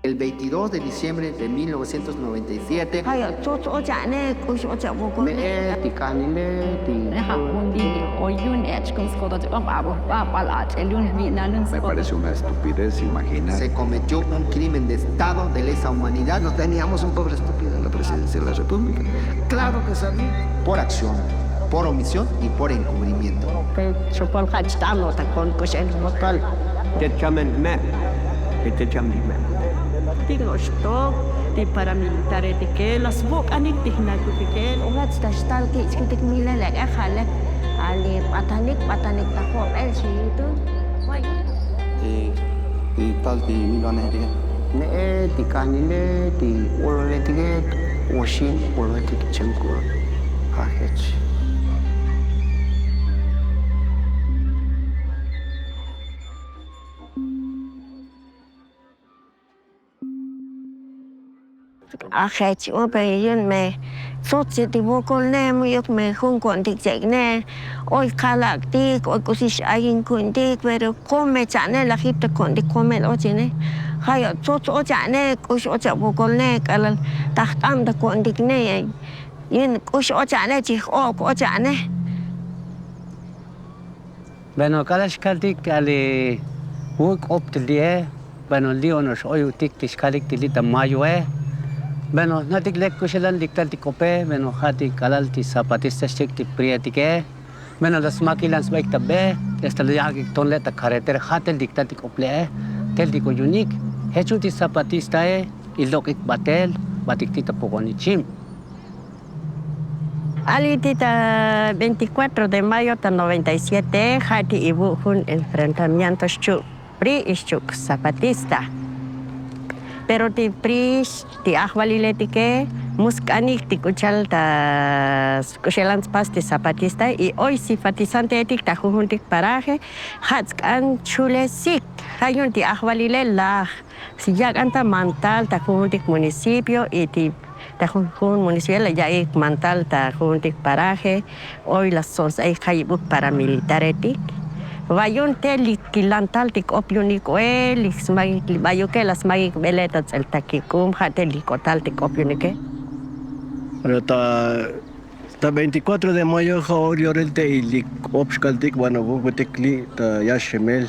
El 22 de diciembre de 1997, Hay otro ya ne kush ocha boko ne. tikanile, Me parece una estupidez imaginar. se cometió un crimen de Estado de lesa humanidad. No teníamos un pobre estúpido en la presidencia de la República. Claro que sabía. Por acción, por omisión y por encubrimiento. Chupol hachtam ta kon kush el bokal. Te chamen me. Te chamen me. Digo sto ti paramilitare ti que las bok anik ti na ku ti que ugat sta stal ki skitik mile la ga khale ali patanik ta ko el si tu. Wai. Ti tal ti milone dige. Ne tikanile, ti olole tige, washin olole tige chenkur. Hachech. Hach o pe yun me sot si ti bokol ne mo yok me kung kon tik jek ne. Oy kalak tik oy kusish ayin kun tik pero come chane la hip te kon tik come o chine. Hayo sot o chane kush o cha bokol ne kalal tahtam ta kon tik ne. Yun kush o chane chi o chane. Bueno, cada shkaltik ali work up to the bueno, Leonos oy tik tishkalik tilita mayo bueno, natik lek kushelan diktal tikope, bueno, hati kalal ti zapatista shik ti priatike. Bueno, las maquilans baik tabe, esta lo yagi tonle ta carretera hatel diktal tikople, tel diko unique. Hecho ti zapatista ilok ik batel, batik tita pokonichim. Ali tita 24 de mayo ta 97 hati ibu hun enfrentamientos chu pri ischuk zapatista. Pero ti pris ti ahwalileti muskanik ti kuchal ta kuchelan pas ti zapatista y hoy simpatizante etik ta jujuntik paraje hatskan chule sik hayun ti ahwalile la si anta mantal ta jujuntik municipio y ti ta jujun municipio la ya mantal ta jujuntik paraje hoy las sons ay hayibuk paramilitar etik Vayon te likilantal tik opionik lis magik vayoke las magik beletats el takikum hate likotal tik opionike. Pero ta 24 de mayo joriorelte ilik opskaltik bueno bugutekli ta yashemel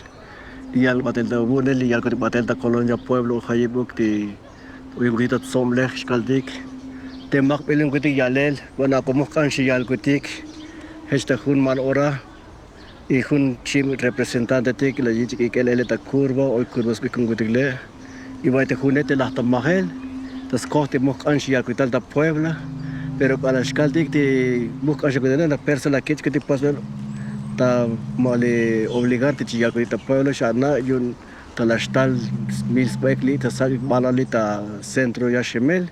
yal batel da bunel yal ko batel da colonia pueblo hayibuk ti uyurita somlech skaldik te makbelen kutik yalel bueno como kan yal kutik hesta hun man ora y un chim representante tik la yiki que le ta curva o curvas bikun gudigle y va te junete la tamahel tas corte mok anshia kutal da puebla pero para skaldik te mok anshia kudena la persona que te pasa ta male obligarte ti ya kuita puebla shana yun ta la stal mil spekli ta sal balali ta centro ya shemel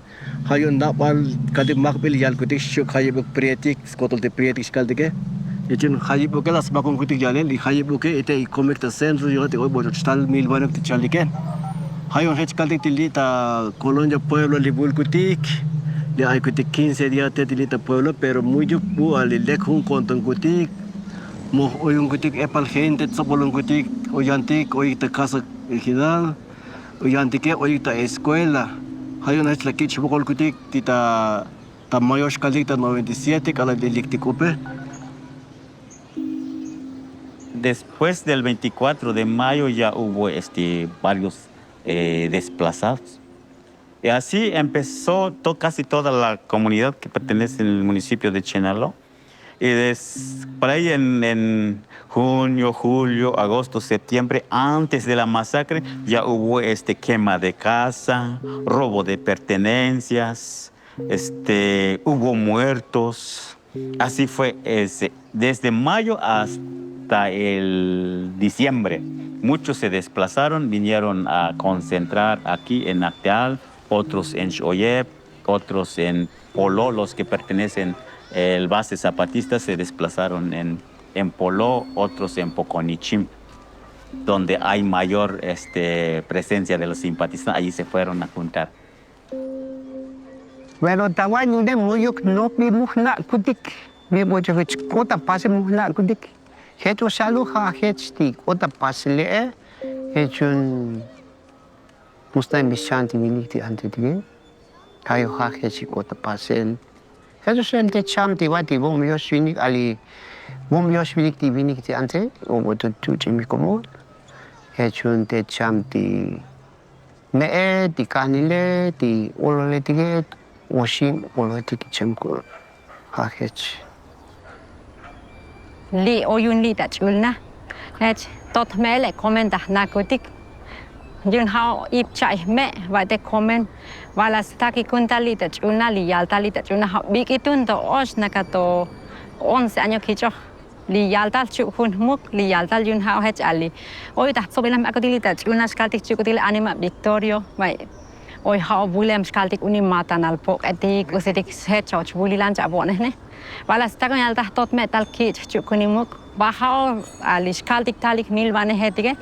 hayun na bal kadi makbil yal kutik shuk hayib prietik skotol te prietik skaldike Ecin hayibu ke las bakon kutik jalen li hayibu ke ite ikomek ta centro yo te obo stal mil banak ti chaliken hayon hech kaltik ti ta colonia pueblo li bul kutik li ay kutik 15 dia te ti ta pueblo pero mujuk bu ali lek hun konton kutik mo oyun kutik epal gente sobolon kutik oyantik oy ta casa ejidal oyantik oy ta escuela hayon hech la kich bokol kutik ti ta mayor kaltik ta 97 kala deliktik upe. Después del 24 de mayo ya hubo varios desplazados. Y así empezó casi toda la comunidad que pertenece al municipio de Chenaló. Y por ahí en junio, julio, agosto, septiembre, antes de la masacre, ya hubo quema de casa, robo de pertenencias, hubo muertos. Así fue desde mayo hasta el diciembre. Muchos se desplazaron, vinieron a concentrar aquí en Acteal, otros en Xoyep, otros en Poló, los que pertenecen al base zapatista se desplazaron en Poló, otros en Poconichim, donde hay mayor presencia de los simpatizantes, allí se fueron a juntar. Bueno, tawag de muyok no pimuhna kudik. Mi bojo kota pase muhna kudik. Hecho salu ha hechti kota pasle hechun musta en Vichanti viniti ante tige. Kayo hake si kota pasel. Kaso sente chamti wati bom yos vinik ali bom yos vinik ti vinik ti ante o boto tu chimi komo. Hechun te chamti me ti kanile ti olole tige washin olole ti chamko hakech. Li oyun li ta chulna. Hech tot mele komenta nakotik. Yun hao ip chai me va te komen vala staki kuntali ta chulna li yaltali ta chulna ha bikitun to os nakato 11 años kicho li yaltal chu hun muk li yaltal yun hao hech ali oi ta sobelam akotili ta chulna skaltik chukotili anima victorio vai oi hao bulem skaltik uni matanal pok etik usetik hechoch bulilan cha bon ne vala staki yalta tot metal kich chukuni muk bahao ali skaltik talik milvane hetige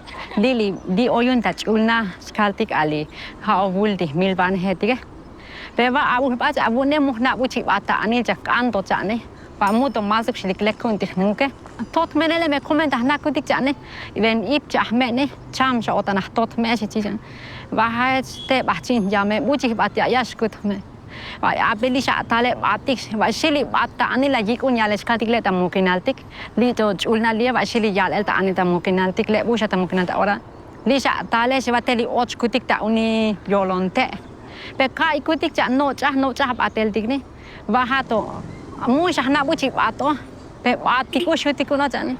di oyun ta chulna skaltik ali hao buldi milvane hetige beba abu ba abu ne muhna buchi bata ani ja kanto chane pa muto masuk shilik lekunti nuke tot menele me komenta nakutik chane even ip chahme ne cham sha otana tot me shi chan bahai te bachin jame buchi batia yashkut me vai abeli sha tale batik vai shili bata ani la yikun yales katik le tamukinaltik li to chulna li vai shili yal el ta ani tamukinaltik le busha tamukinalta ora li sha tale se bateli och kutik ta uni yolonte pe kai kutik cha no cha batel tikni vahato muja na buchi bato pe bati ku shuti ku no chani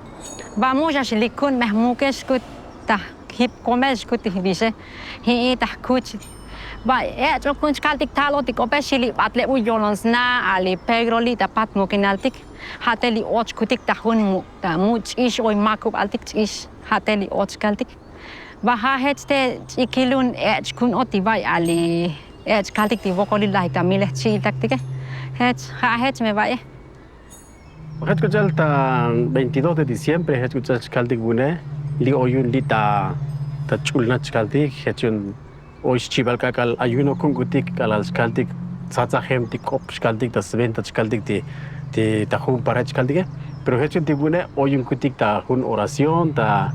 ba muja shilikun mehmukesh kut ta hip komesh kut bise hi ta kuch ba jo kun skaltik talo tik opeshili batle u yolonsna ali pegroli ta pat mukinaltik hateli och kutik ta hun mu ta much ish oi makub altik ish hateli och skaltik ba ha hete ikilun kun oti vai ali skaltik ti vokoli lai ta mile chi taktike het me vai. Escuchar ta 22 de diciembre, escuchar skaltik bune, li oyun li ta chulna skaltik, hechun ois chival kakal ayuno kungutik kalal skaltik, tzatzagem ti kop skaltik ta sventa skaltik ti ta hun para skaltik, pero hechun ti bune oyun kutik ta hun oración ta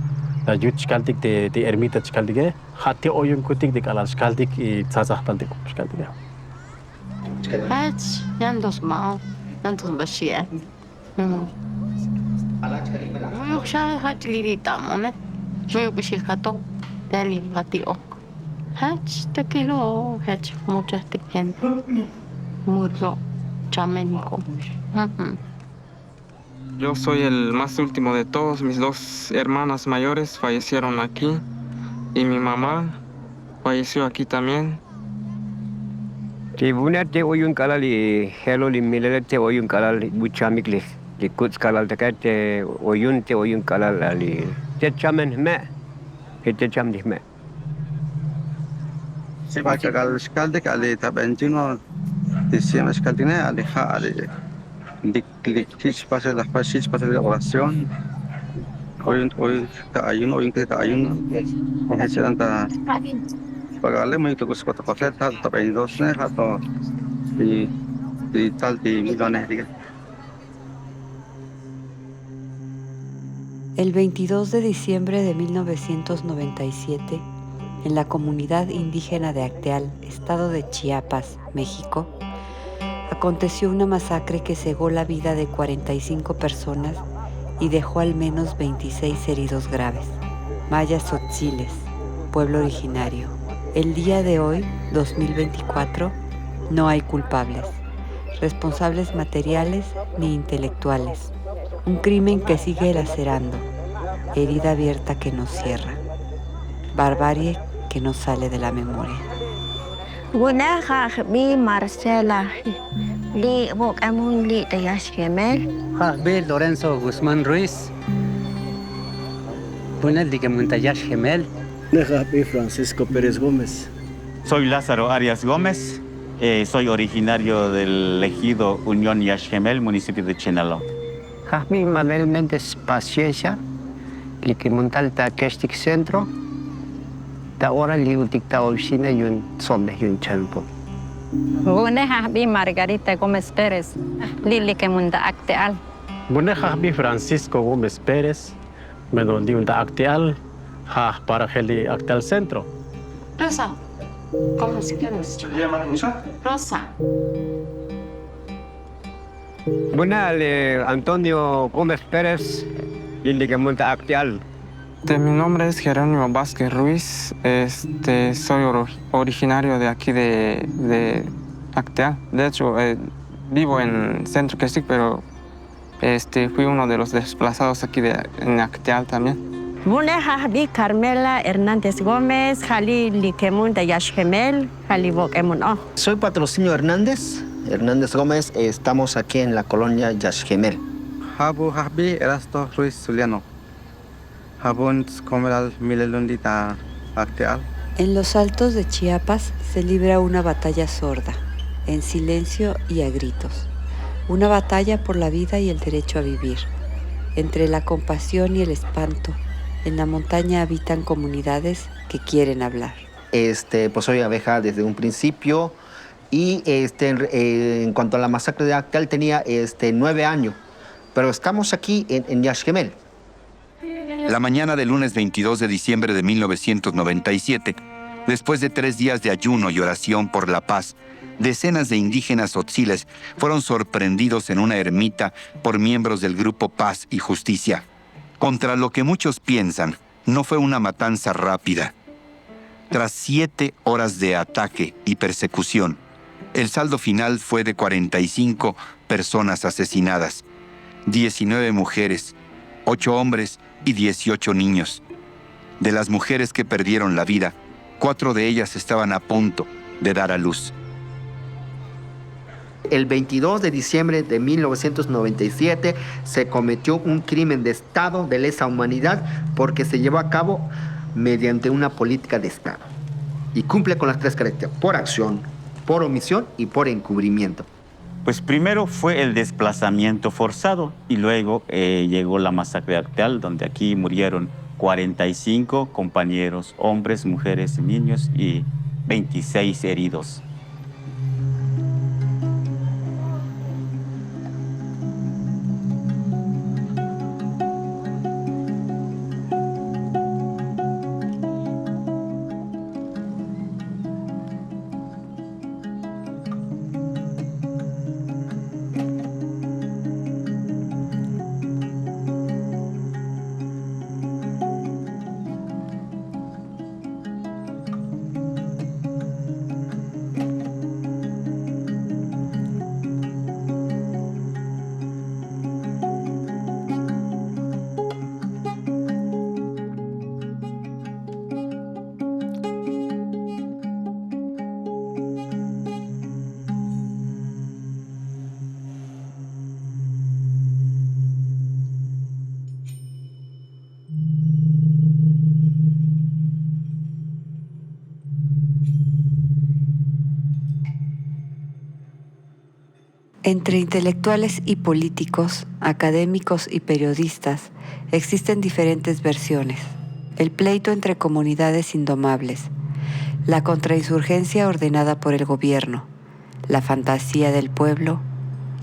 yut skaltik ti ermita skaltik, hati oyun kutik di kalal skaltik y tzatzag tal ti kop skaltik. Hech yandos mao yandos bashia Muyuk siya hatlirita mo ne muyuk bishil kato dali gati ok hech tekilo hech mucha tiken murlo chameniko. Yo soy el más último de todos. Mis dos hermanas mayores fallecieron aquí y mi mamá falleció aquí también. Ti bunet te oyun kalal li hello li milele te oyun kalal buchamik li kuts kalal te oyun kalal ali te chamen me te cham di me. Si va a cagar el skaldik ali ta 21 diciembre skaldine ali ha ali dik pase las pasis pase de oración hoy ta ayun heceran ta pagarle muy to kus kota paset ta 22 ne hato di tal di millones diga. El 22 de diciembre de 1997, en la comunidad indígena de Acteal, estado de Chiapas, México, aconteció una masacre que cegó la vida de 45 personas y dejó al menos 26 heridos graves. Mayas Tzotziles, pueblo originario. El día de hoy, 2024, no hay culpables, responsables materiales ni intelectuales. Un crimen que sigue lacerando, herida abierta que no cierra, barbarie que no sale de la memoria. Buenaja bi Marcela li bok amun li tayash kemel. Bi Lorenzo Guzmán Ruiz. Bunel di que muntayash gemel. Neja bi Francisco Pérez Gómez. Soy Lázaro Arias Gómez. Soy originario del ejido Unión Yaxgemel, municipio de Chenaló. Jasmine Manuel Méndez Paciencia, li que montal ta Kestik Centro, ta ora li utik ta oficina yun somne yun champo. Buneja bi Margarita Gómez Pérez, li que munda Acteal. Buneja bi Francisco Gómez Pérez, menon li unda Acteal, ha para heli Acteal Centro. Rosa, ¿Cómo se llama? ¿Se llama Rosa? Rosa. Bueno, Antonio Gómez Pérez, Monta Acteal. Mi nombre es Jerónimo Vázquez Ruiz. Soy originario de aquí de Acteal. De hecho, vivo en Centro Questic, pero fui uno de los desplazados aquí en Acteal también. Bune Hahdi Carmela Hernández Gómez, Jali Liquemun de Yashgemel, Jali Bokemun. Soy Patrocinio Hernández Gómez. Estamos aquí en la colonia Yashgemel. Habu Habbi Erasto Ruiz Zuliano. Habun Comeral Milelundita Acteal. En los altos de Chiapas se libra una batalla sorda, en silencio y a gritos. Una batalla por la vida y el derecho a vivir. Entre la compasión y el espanto, en la montaña habitan comunidades que quieren hablar. Pues soy abeja desde un principio y en cuanto a la masacre de Acteal tenía 9 años, pero estamos aquí en Yashgemel. La mañana del lunes 22 de diciembre de 1997, después de 3 días de ayuno y oración por la paz, decenas de indígenas tzotziles fueron sorprendidos en una ermita por miembros del grupo Paz y Justicia. Contra lo que muchos piensan, no fue una matanza rápida. Tras 7 horas de ataque y persecución, el saldo final fue de 45 personas asesinadas, 19 mujeres, 8 hombres y 18 niños. De las mujeres que perdieron la vida, 4 de ellas estaban a punto de dar a luz. El 22 de diciembre de 1997 se cometió un crimen de Estado de lesa humanidad porque se llevó a cabo mediante una política de Estado. Y cumple con las 3 características: por acción, por omisión y por encubrimiento. Pues primero fue el desplazamiento forzado y luego llegó la masacre de Acteal, donde aquí murieron 45 compañeros, hombres, mujeres, niños y 26 heridos. Entre intelectuales y políticos, académicos y periodistas, existen diferentes versiones. El pleito entre comunidades indomables, la contrainsurgencia ordenada por el gobierno, la fantasía del pueblo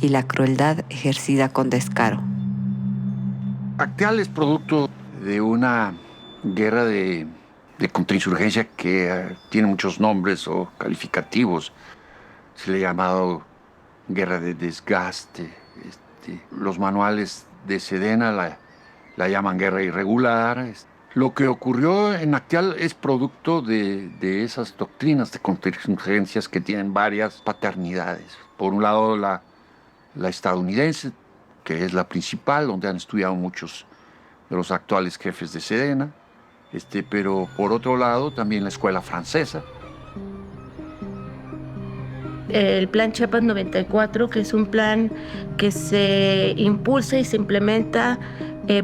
y la crueldad ejercida con descaro. Acteal es producto de una guerra de contrainsurgencia que tiene muchos nombres o calificativos. Se le ha llamado guerra de desgaste. Los manuales de Sedena la llaman guerra irregular. Lo que ocurrió en Acteal es producto de esas doctrinas de contingencias que tienen varias paternidades. Por un lado, la estadounidense, que es la principal, donde han estudiado muchos de los actuales jefes de Sedena, pero por otro lado también la escuela francesa. El Plan Chiapas 94, que es un plan que se impulsa y se implementa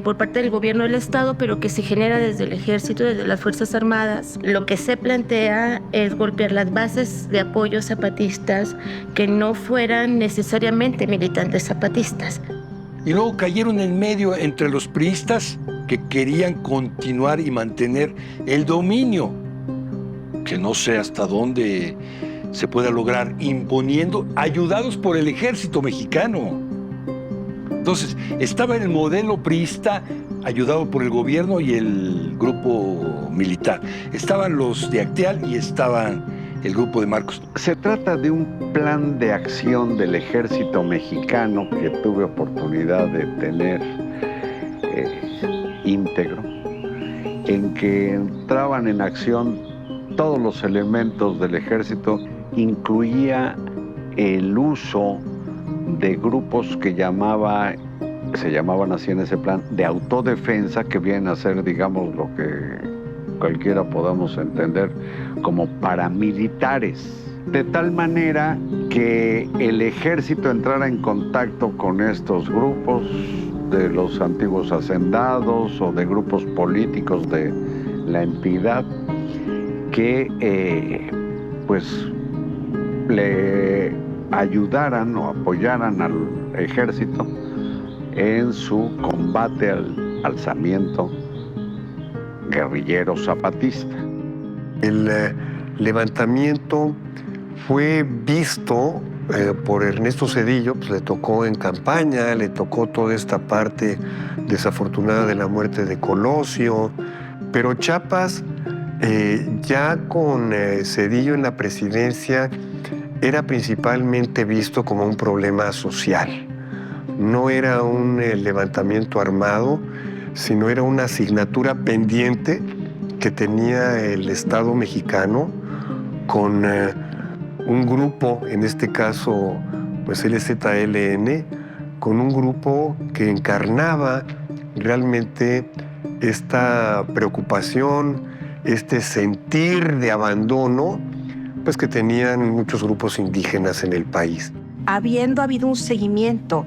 por parte del gobierno del Estado, pero que se genera desde el ejército, desde las Fuerzas Armadas. Lo que se plantea es golpear las bases de apoyo zapatistas que no fueran necesariamente militantes zapatistas. Y luego cayeron en medio entre los priistas que querían continuar y mantener el dominio, que no sé hasta dónde se pueda lograr imponiendo, ayudados por el ejército mexicano. Entonces, estaba en el modelo priista, ayudado por el gobierno y el grupo militar. Estaban los de Acteal y estaban el grupo de Marcos. Se trata de un plan de acción del ejército mexicano que tuve oportunidad de tener íntegro, en que entraban en acción todos los elementos del ejército, incluía el uso de grupos que se llamaban así en ese plan, de autodefensa, que vienen a ser, digamos, lo que cualquiera podamos entender como paramilitares. De tal manera que el ejército entrara en contacto con estos grupos de los antiguos hacendados o de grupos políticos de la entidad que pues le ayudaran o apoyaran al ejército en su combate al alzamiento guerrillero zapatista. El levantamiento fue visto por Ernesto Zedillo, pues le tocó en campaña, le tocó toda esta parte desafortunada de la muerte de Colosio, pero Chiapas, ya con Zedillo en la presidencia, era principalmente visto como un problema social. No era un levantamiento armado, sino era una asignatura pendiente que tenía el Estado mexicano con un grupo, en este caso pues el EZLN, con un grupo que encarnaba realmente esta preocupación, este sentir de abandono, pues que tenían muchos grupos indígenas en el país. Habiendo habido un seguimiento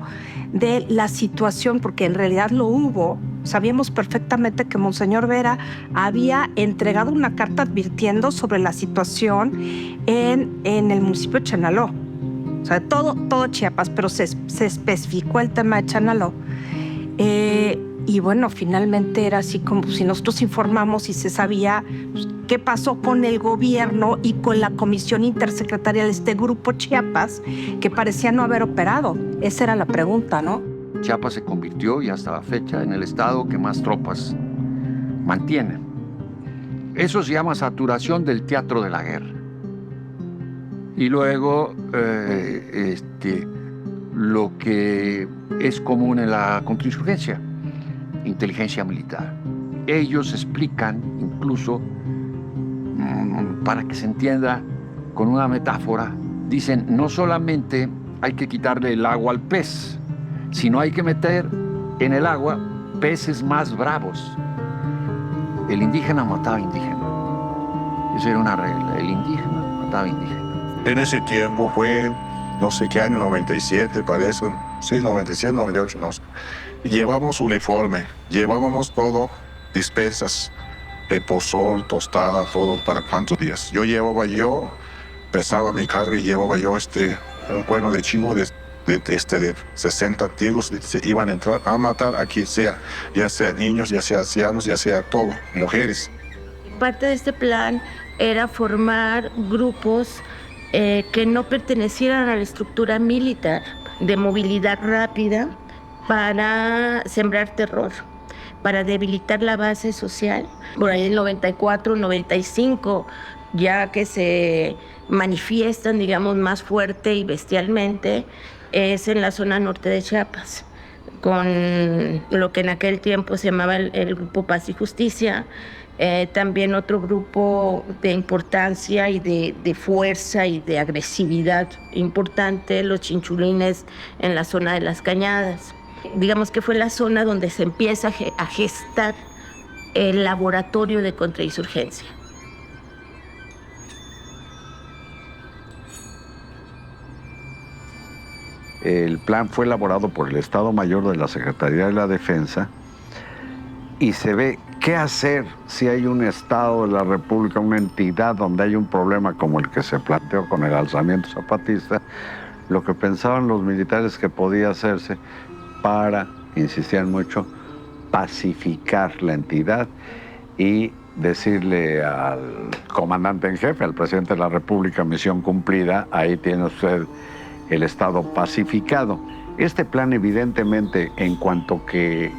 de la situación, porque en realidad lo hubo, sabíamos perfectamente que Monseñor Vera había entregado una carta advirtiendo sobre la situación en el municipio de Chenaló. O sea, todo Chiapas, pero se especificó el tema de Chenaló. Y bueno, finalmente era así como si nosotros informamos y se sabía qué pasó con el gobierno y con la comisión intersecretaria de este grupo Chiapas, que parecía no haber operado. Esa era la pregunta, ¿no? Chiapas se convirtió, y hasta la fecha, en el estado que más tropas mantiene. Eso se llama saturación del teatro de la guerra. Y luego, lo que es común en la contrainsurgencia, inteligencia militar. Ellos explican, incluso, para que se entienda con una metáfora, dicen, no solamente hay que quitarle el agua al pez, sino hay que meter en el agua peces más bravos. El indígena mataba indígena. Esa era una regla. El indígena mataba indígena. En ese tiempo fue, no sé qué año, 97 parece, sí, 97, 98, no sé. Llevamos uniforme, llevábamos todo, despensas de pozol, tostada, todo, ¿para cuántos días? Pesaba mi carro y llevaba yo un cuerno de chivo de 60 tiros, se iban a entrar a matar a quien sea, ya sea niños, ya sea ancianos, ya sea todo, mujeres. Parte de este plan era formar grupos que no pertenecieran a la estructura militar, de movilidad rápida, para sembrar terror, para debilitar la base social. Por ahí en el 94, 95, ya que se manifiestan, digamos, más fuerte y bestialmente, es en la zona norte de Chiapas, con lo que en aquel tiempo se llamaba el Grupo Paz y Justicia, también otro grupo de importancia y de fuerza y de agresividad importante, los chinchulines en la zona de las Cañadas. Digamos que fue la zona donde se empieza a gestar el laboratorio de contrainsurgencia. El plan fue elaborado por el Estado Mayor de la Secretaría de la Defensa y se ve qué hacer si hay un Estado de la República, una entidad donde hay un problema como el que se planteó con el alzamiento zapatista. Lo que pensaban los militares que podía hacerse para, insistían mucho, pacificar la entidad y decirle al comandante en jefe, al presidente de la República, misión cumplida, ahí tiene usted el Estado pacificado. Este plan, evidentemente, en cuanto que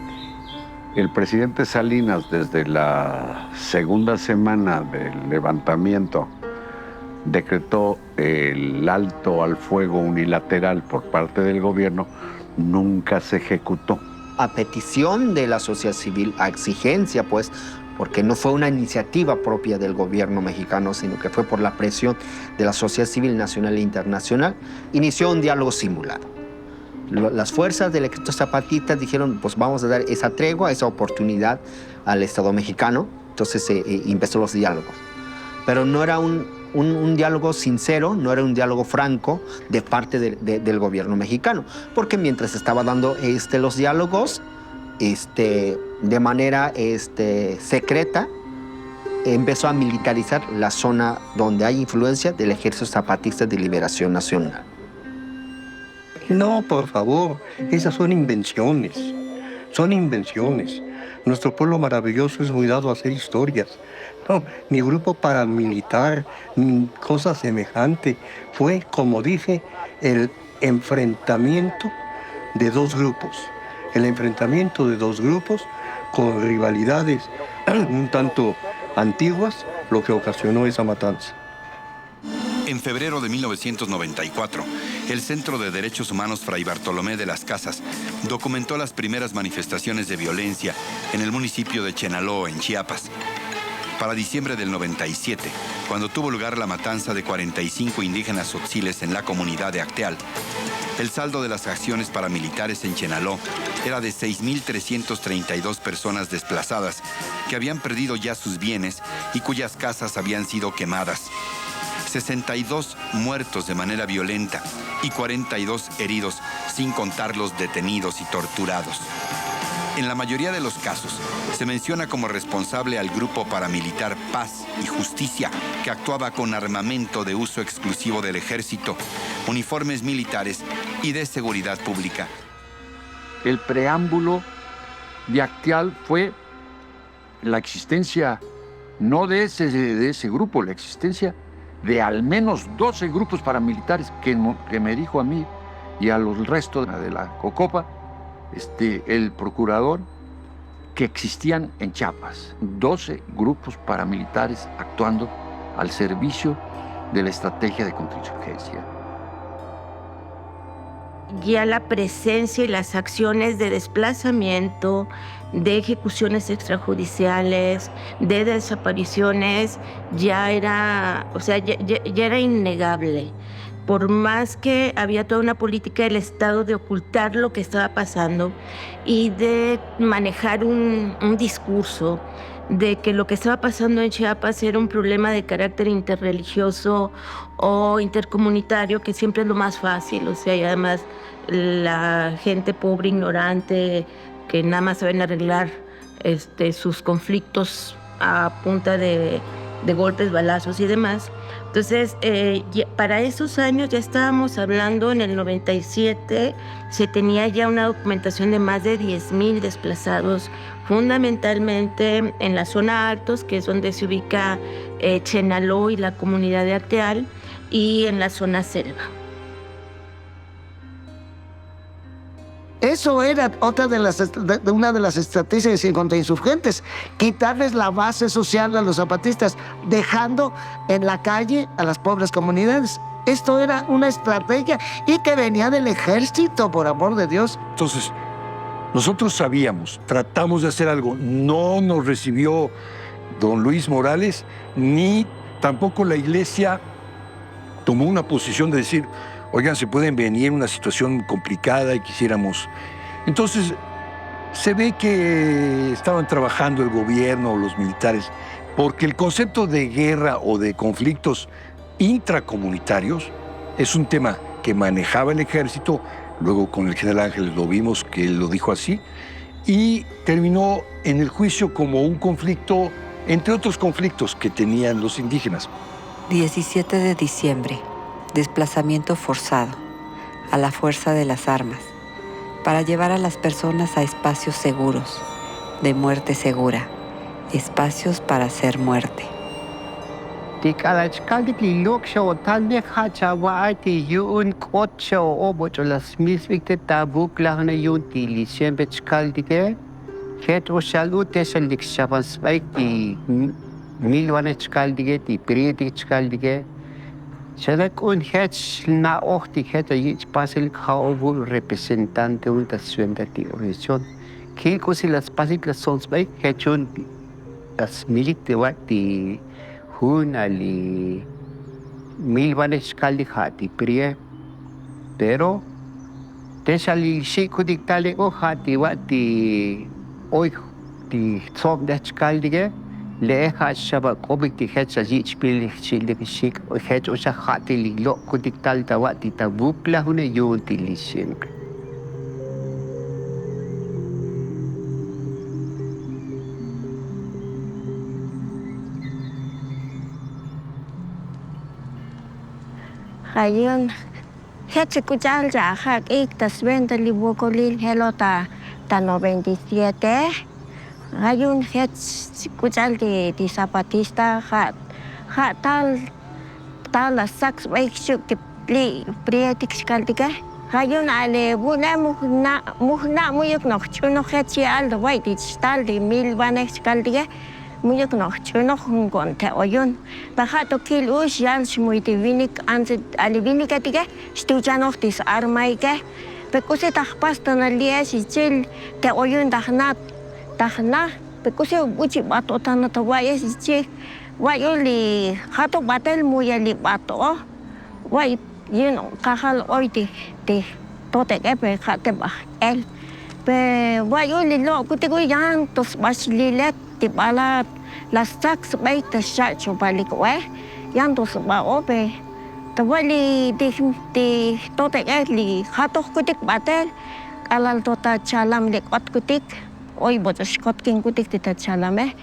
el presidente Salinas, desde la segunda semana del levantamiento, decretó el alto al fuego unilateral por parte del gobierno, nunca se ejecutó. A petición de la sociedad civil, a exigencia, pues, porque no fue una iniciativa propia del gobierno mexicano, sino que fue por la presión de la sociedad civil nacional e internacional, inició un diálogo simulado. Las fuerzas del ejército zapatista dijeron, pues vamos a dar esa tregua, esa oportunidad al Estado mexicano. Entonces empezó los diálogos. Pero no era un diálogo sincero, no era un diálogo franco de parte del gobierno mexicano, porque mientras estaba dando los diálogos de manera secreta, empezó a militarizar la zona donde hay influencia del Ejército Zapatista de Liberación Nacional. No, por favor, esas son invenciones. Son invenciones. Nuestro pueblo maravilloso es muy dado a hacer historias. No, mi grupo paramilitar, cosa semejante, fue, como dije, el enfrentamiento de dos grupos. El enfrentamiento de dos grupos con rivalidades un tanto antiguas, lo que ocasionó esa matanza. En febrero de 1994, el Centro de Derechos Humanos Fray Bartolomé de las Casas documentó las primeras manifestaciones de violencia en el municipio de Chenaló, en Chiapas. Para diciembre del 97, cuando tuvo lugar la matanza de 45 indígenas tzotziles en la comunidad de Acteal, el saldo de las acciones paramilitares en Chenaló era de 6.332 personas desplazadas que habían perdido ya sus bienes y cuyas casas habían sido quemadas. 62 muertos de manera violenta y 42 heridos, sin contar los detenidos y torturados. En la mayoría de los casos, se menciona como responsable al grupo paramilitar Paz y Justicia, que actuaba con armamento de uso exclusivo del ejército, uniformes militares y de seguridad pública. El preámbulo de Acteal fue la existencia no de ese grupo, la existencia de al menos 12 grupos paramilitares que me dijo a mí y a los restos de la Cocopa, el procurador, que existían en Chiapas 12 grupos paramilitares actuando al servicio de la estrategia de contrainsurgencia. Ya la presencia y las acciones de desplazamiento, de ejecuciones extrajudiciales, de desapariciones, ya era innegable. Por más que había toda una política del Estado de ocultar lo que estaba pasando y de manejar un discurso de que lo que estaba pasando en Chiapas era un problema de carácter interreligioso o intercomunitario, que siempre es lo más fácil, y además la gente pobre, ignorante, que nada más saben arreglar sus conflictos a punta de golpes, balazos y demás. Entonces, para esos años ya estábamos hablando, en el 97, se tenía ya una documentación de más de 10,000 desplazados, fundamentalmente en la zona Altos, que es donde se ubica Chenaló y la comunidad de Acteal, y en la zona Selva. Eso era una de las estrategias contra insurgentes, quitarles la base social a los zapatistas, dejando en la calle a las pobres comunidades. Esto era una estrategia y que venía del ejército, por amor de Dios. Entonces, nosotros sabíamos, tratamos de hacer algo. No nos recibió don Luis Morales, ni tampoco la iglesia tomó una posición de decir, oigan, se pueden venir en una situación complicada y quisiéramos. Entonces, se ve que estaban trabajando el gobierno o los militares, porque el concepto de guerra o de conflictos intracomunitarios es un tema que manejaba el ejército. Luego con el general Ángeles lo vimos que él lo dijo así, y terminó en el juicio como un conflicto, entre otros conflictos que tenían los indígenas. 17 de diciembre. Desplazamiento forzado, a la fuerza de las armas, para llevar a las personas a espacios seguros, de muerte segura, espacios para hacer muerte. Serek un hech na ochti heta yich pasil kaovu representante ulta suenda ti organización. Que cosi las pasil las sons bay hechun las milik de wakti hun ali milvanes kaldi hati prie. Pero tesali shiku diktale o hati wakti oi ti som dech kaldige. Le hashaba kobik ti hetsa jich pil childe shik o het o sa hati li lo kudik tal tawa ti tabupla hune yun ti lisin. Ayun, hetsa kuchal ja hak ik tas venta li bokolil helota ta 97. Ayun kuchal di zapatista tal la sax baik syuk li prietik skaltika. Ayun ale buna muhna muyuk nok chuno hetsi al da wai di stal di milvanek skaltika. Muyuk nok chuno hungon te oyun. Bahato kil us yal shmuiti vinik anse ali vinikatika stujanok dis armaike. Pekuse takpasta na lies ichil te oyun dahnat. Tahna, pekuse uci bato tanah tawai sih, wai oli hato batel muya li bato, wai kahal oi ti tote kepe hate bah el, pe wai oli lo kutiku yang tos bas lilet ti balat las saks baik tas syak balik yang tos ba ope, tawali ti tote li hato kutik batel, alal tota calam lekot kutik. Hoy botas kotkin kutik tita chalame,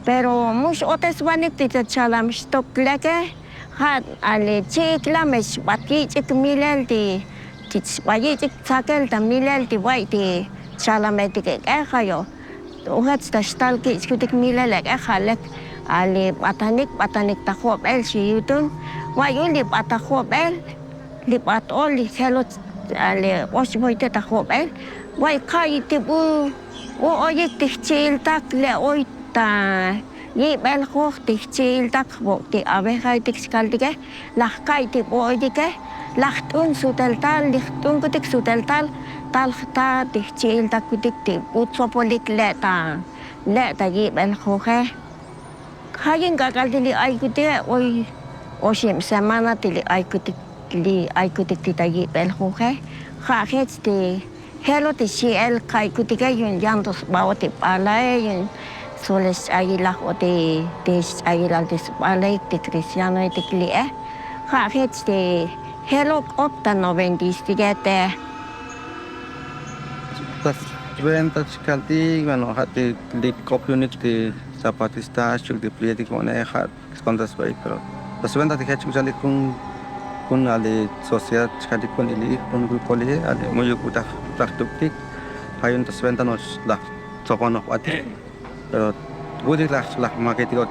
pero mus otes wanik tita chalam stok leke, hat ale cik lames baki cik milel ti bayi cik sakel ta milel ti wai ti chalame ti ke kayo, uhat sta stal ki kutik milel ke halek ale batanik ta khop el si yutun, wai uli bata khop el, li bat oli helot ale os boite ta khop el, wai kai ti bu o oye tichil tak le oy ta ye bel khokh tichil tak bo ti abe khai tikskal dige lah kai ti boy dige lahtun sutel tal lihtun kutik sutel tal khta tichil tak kutik ti utsopolik le ta ye bel khokhe khayin gagal dili ay kutik oy oshim semana tili ay kutik ti ta ye bel khokhe kha khets ti Hello ti CL kai kutika yun yantos bawa ti palay yun soles agilah o ti agilah ti palay ti Cristiano ti klie kakit ti hello opta 97 Las ventas kalti bueno hati di community ti zapatista chuk di prieti con hat contas baik pero las ventas ti hachuk jali kun ale sociedad kali kun ili kun grupo li ale muyu kutak praktik hayun tas venta nos la sokono ati pero budi la marketing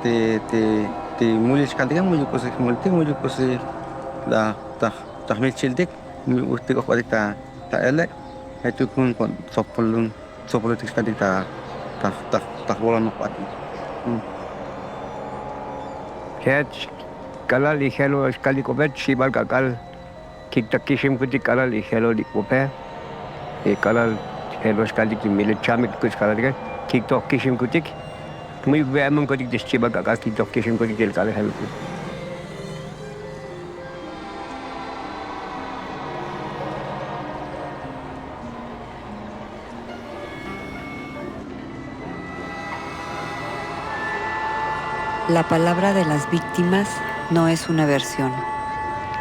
ti mulis kali kan muyu kusi muyu kusi la tahmil childik muyu usti ko ati ta ele itu kun sopolun kali ta bolan ko ati Catch kala ligero skali kopet sibal kakal kita kisim kuti kala ligero di kope kala ligero skali ki mile chamik kus kala diga tiktok kisim kutik muy veamon kutik dis sibal kakal tiktok kisim kutik del kala helu La palabra de las víctimas no es una versión,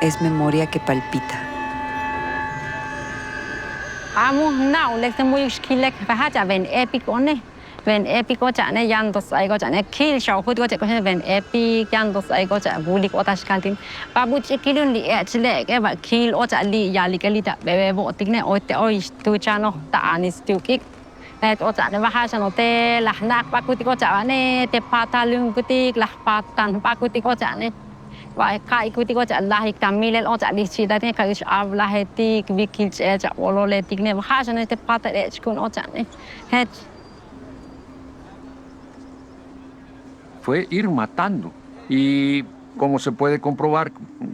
es memoria que palpita. Amo now like the muy skilek bahaja ven epic one ven epic ocha ne yandos ai gocha ne kill show hut gocha ko ven epic yandos ai gocha bulik otas kantin babu chikilun li echle ke ba kill ocha li ya li kali ta bebe bo tik ne ote oi tu chano ta anis tu kik et ocha ne bahaja no te lahnak pakuti gocha ne te patalung kutik lah patan pakuti gocha ne Wah, kai ikuti ko cak lah ikam milel on cak dici tadi kai ab lah etik vikil cak wolo letik ne bahasa ne te patat dek kun on cak ne het. Fue ir matando y como se puede comprobar,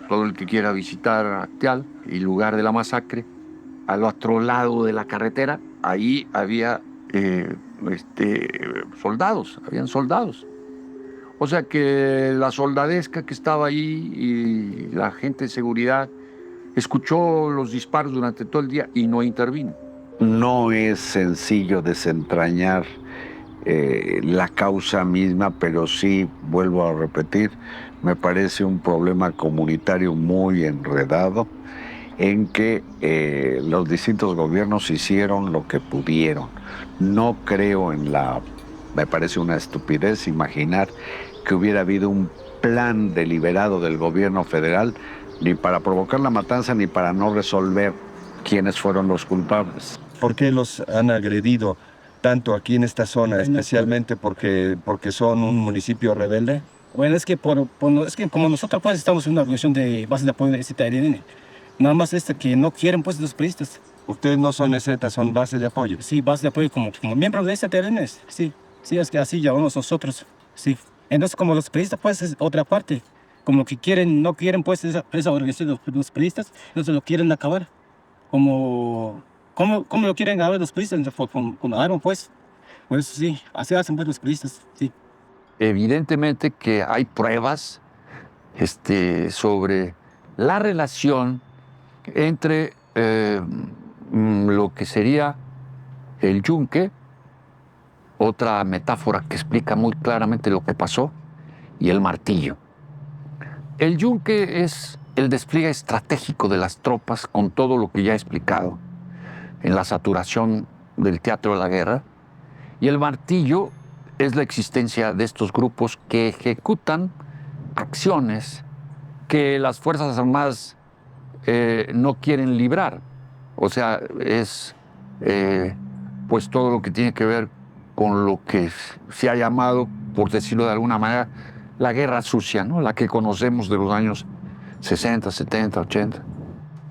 todo el que quiera visitar Acteal, el lugar de la masacre, al otro lado de la carretera, ahí había soldados, habían soldados. O sea que la soldadesca que estaba ahí y la gente de seguridad escuchó los disparos durante todo el día y no intervino. No es sencillo desentrañar la causa misma, pero sí, vuelvo a repetir, me parece un problema comunitario muy enredado en que los distintos gobiernos hicieron lo que pudieron. No creo me parece una estupidez imaginar que hubiera habido un plan deliberado del gobierno federal ni para provocar la matanza ni para no resolver quiénes fueron los culpables. ¿Por qué los han agredido tanto aquí en esta zona, especialmente porque son un municipio rebelde? Bueno, es que como nosotros pues estamos en una organización de base de apoyo de EZLN, nada más que no quieren pues los priistas. Ustedes no son EZ, son base de apoyo. Sí, base de apoyo como miembros de EZLN, sí, es que así llamamos nosotros, sí. Entonces como los priistas pues es otra parte, como que no quieren pues esa organización de los priistas, entonces lo quieren acabar. ¿Cómo lo quieren acabar los priistas? Con armas pues sí, así hacen pues los priistas, sí. Evidentemente que hay pruebas sobre la relación entre lo que sería el yunque, otra metáfora que explica muy claramente lo que pasó, y el martillo. El yunque es el despliegue estratégico de las tropas con todo lo que ya he explicado en la saturación del teatro de la guerra, y el martillo es la existencia de estos grupos que ejecutan acciones que las Fuerzas Armadas no quieren librar. O sea, es pues todo lo que tiene que ver con lo que se ha llamado, por decirlo de alguna manera, la guerra sucia, ¿no? La que conocemos de los años 60, 70, 80.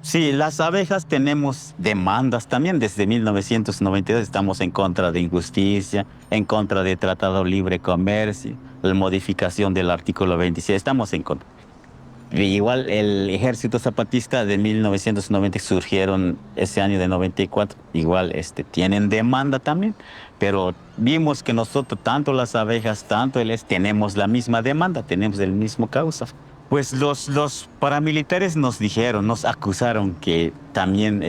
Sí, las abejas tenemos demandas también. Desde 1992 estamos en contra de injusticia, en contra de Tratado de Libre Comercio, la modificación del artículo 26. Estamos en contra. Igual el Ejército Zapatista de 1990 surgieron ese año de 94. Igual tienen demanda también, pero vimos que nosotros, tanto las abejas, tanto tenemos la misma demanda, tenemos el mismo causa. Pues los paramilitares nos dijeron, nos acusaron que también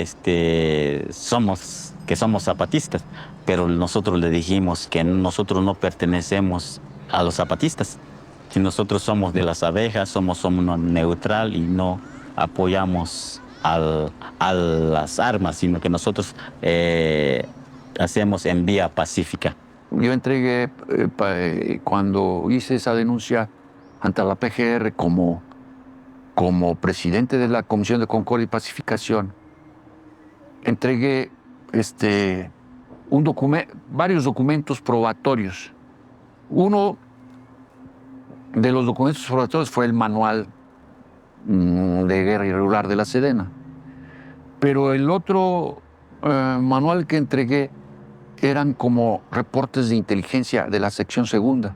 somos zapatistas, pero nosotros le dijimos que nosotros no pertenecemos a los zapatistas. Si nosotros somos de las abejas, somos neutral y no apoyamos a las armas, sino que nosotros hacemos en vía pacífica. Yo entregué, cuando hice esa denuncia ante la PGR como presidente de la Comisión de Concordia y Pacificación, entregué varios documentos probatorios. Uno de los documentos probatorios fue el manual de guerra irregular de la Sedena. Pero el otro manual que entregué eran como reportes de inteligencia de la sección segunda.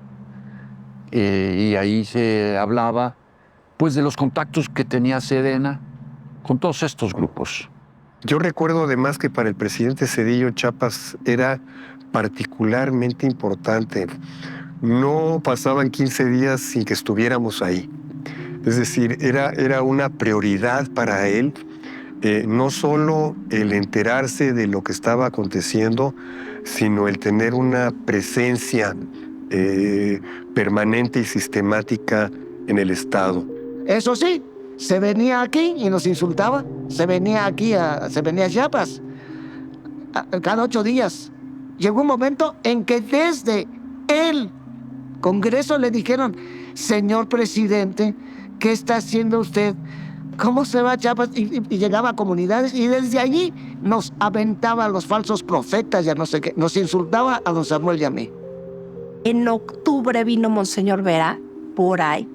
Y ahí se hablaba pues de los contactos que tenía Sedena con todos estos grupos. Yo recuerdo además que para el presidente Zedillo Chiapas era particularmente importante. No pasaban 15 días sin que estuviéramos ahí. Es decir, era una prioridad para él, no solo el enterarse de lo que estaba aconteciendo, sino el tener una presencia permanente y sistemática en el Estado. Eso sí, se venía aquí y nos insultaba. Se venía a Chiapas cada 8 días. Llegó un momento en que desde el Congreso le dijeron: señor presidente, ¿qué está haciendo usted? ¿Cómo se va a Chiapas? Y llegaba a comunidades y desde allí nos aventaba a los falsos profetas, ya no sé qué. Nos insultaba a don Samuel y a mí. En octubre vino Monseñor Vera por ahí.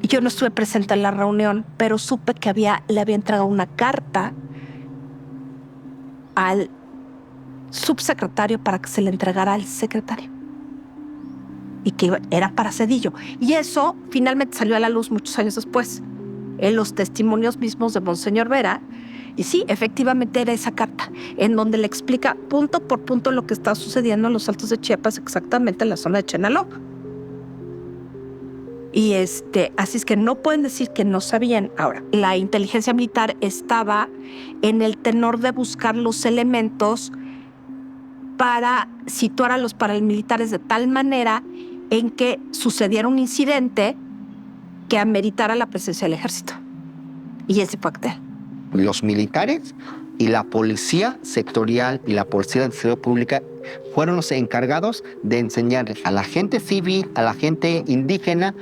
Y yo no estuve presente en la reunión, pero supe que le había entregado una carta al subsecretario para que se le entregara al secretario. y que era para Zedillo. Y eso finalmente salió a la luz muchos años después, en los testimonios mismos de Monseñor Vera. Y sí, efectivamente era esa carta, en donde le explica punto por punto lo que está sucediendo en los Altos de Chiapas, exactamente en la zona de Chenaló. Y así es que no pueden decir que no sabían. Ahora, la inteligencia militar estaba en el tenor de buscar los elementos para situar a los paramilitares de tal manera en que sucediera un incidente que ameritara la presencia del ejército. Y ese fue Acteal. Los militares y la policía sectorial y la policía de seguridad pública fueron los encargados de enseñar a la gente civil, a la gente indígena,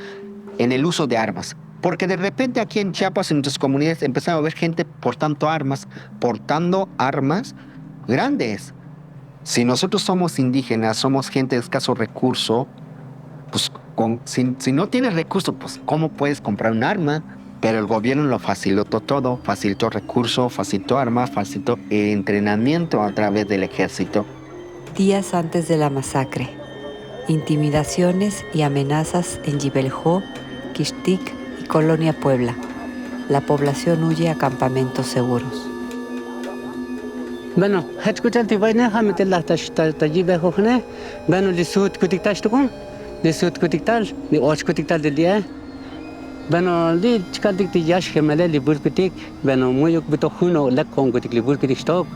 en el uso de armas. Porque de repente aquí en Chiapas, en nuestras comunidades, empezaron a ver gente portando armas grandes. Si nosotros somos indígenas, somos gente de escaso recurso, pues si no tienes recursos, pues ¿cómo puedes comprar un arma? Pero el gobierno lo facilitó todo, facilitó recursos, facilitó armas, facilitó entrenamiento a través del ejército. Días antes de la masacre, intimidaciones y amenazas en Yibeljó, Quixtic y Colonia Puebla. La población huye a campamentos seguros. Bueno, escuchante vaina jamete la Yibeljó, bueno, le sud kutiktash tukun, le sud kutiktal, le och kutiktal del día. Bueno, li chkaldik ti yash gemele li burkutik, bueno, muyuk bito huno lek kongutik li burkutik stok.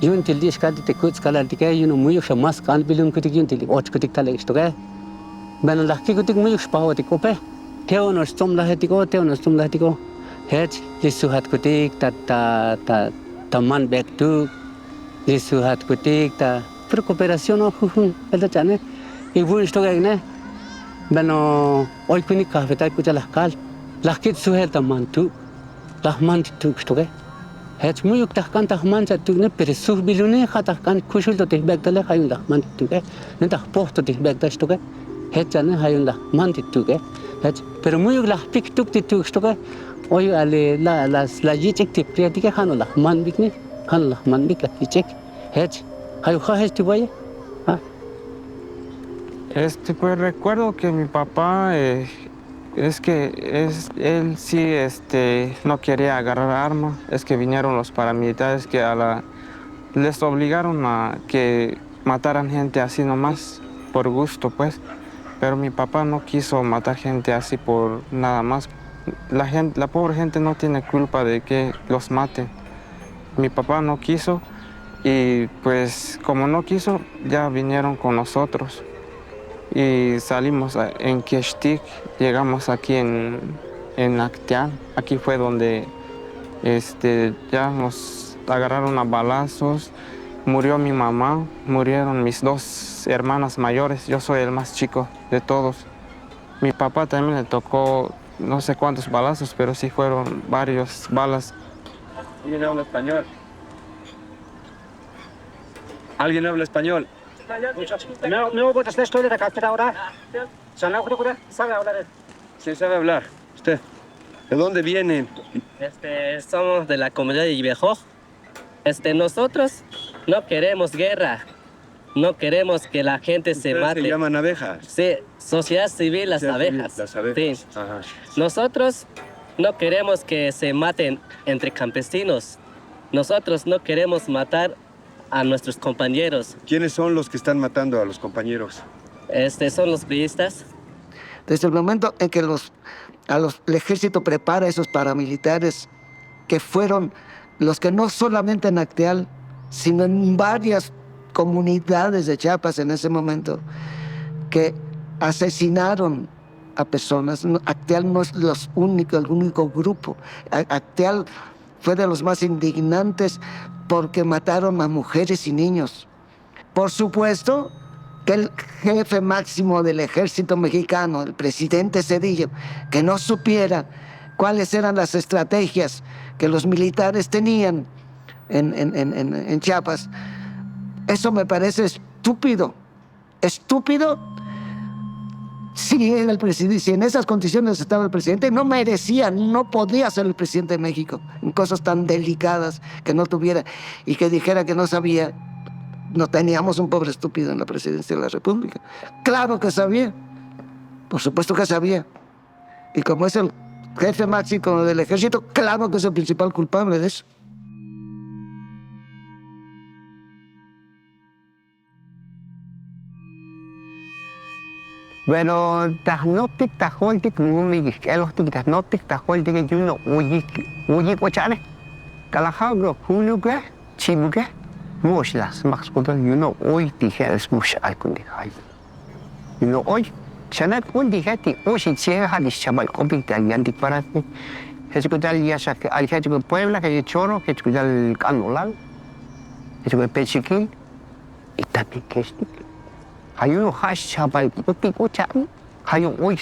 Yun til li chkaldik te kuts kalar tike, yun muyuk shamas kan bilun kutik yun til och kutik tal stoke. Bueno, lahki kutik muyuk spawo tik ope. Teo no stom lahetiko, teo no stom lahetiko. Het li suhat kutik ta man bek tu, li suhat kutik ta cooperación no jujun, el chane. Y bun stoke ne. Bueno, hoy kuni kahveta kucha lahkal, lahkit suhel tamantu, lahmantu stoke. Het muyuk tahkan tahman tu ne peresuh bilune khatahkan kushul to tihbek tale hayun lahmantu ke, ne tah pohto tihbek ta stoke. Het chane hayun lahmantu ke. Het pero muyuk lahpik tuk tu stoke. Hoy ale la yichek ti priatike khano lahman bikne, khano lahman bik la yichek. Het hayu khahes ti boye. Pues recuerdo que mi papá, él sí, no quería agarrar arma. Es que vinieron los paramilitares que les obligaron a que mataran gente así nomás, por gusto, pues. Pero mi papá no quiso matar gente así por nada más. La pobre gente no tiene culpa de que los maten. Mi papá no quiso y pues como no quiso, ya vinieron con nosotros. Y salimos en Quixtic, llegamos aquí en Acteal. Aquí fue donde ya nos agarraron a balazos. Murió mi mamá, murieron mis dos hermanas mayores. Yo soy el más chico de todos. Mi papá también le tocó no sé cuántos balazos, pero sí fueron varios balas. ¿Alguien habla español? ¿Alguien habla español? ¿Quién sabe hablar? ¿Usted? ¿De dónde vienen? Somos de la comunidad de Yibeljó. Nosotros no queremos guerra. No queremos que la gente se mate. ¿Se llaman abejas? Sí, sociedad civil, las abejas. Las abejas. Sí. Ajá. Nosotros no queremos que se maten entre campesinos. Nosotros no queremos matar a nuestros compañeros. ¿Quiénes son los que están matando a los compañeros? Son los priistas. Desde el momento en que el ejército prepara a esos paramilitares, que fueron los que no solamente en Acteal, sino en varias comunidades de Chiapas en ese momento, que asesinaron a personas. Acteal no es el único grupo. Acteal fue de los más indignantes porque mataron a mujeres y niños. Por supuesto que el jefe máximo del ejército mexicano, el presidente Zedillo, que no supiera cuáles eran las estrategias que los militares tenían en Chiapas, eso me parece estúpido. Estúpido. Si era el presidente, si en esas condiciones estaba el presidente, no merecía, no podía ser el presidente de México en cosas tan delicadas que no tuviera y que dijera que no sabía. No teníamos un pobre estúpido en la presidencia de la República. Claro que sabía. Por supuesto que sabía. Y como es el jefe máximo del ejército, claro que es el principal culpable de eso. Bueno, tahnotik taholtik ngumi elohtik tahnotik taholtik yuno uyik wachane. Kalahagro kuluga chimuga mushlas maxkoda yuno oy tijeres mush alkundi hay. Yuno oy chanat undi hati oshi chega hadis chamal kopik yandik parati. Hechkutal yasa que al hechku Puebla que choro que hechkutal Canolal. Hechku Pechiquín y también que hay uno hash chabal pico chan hay un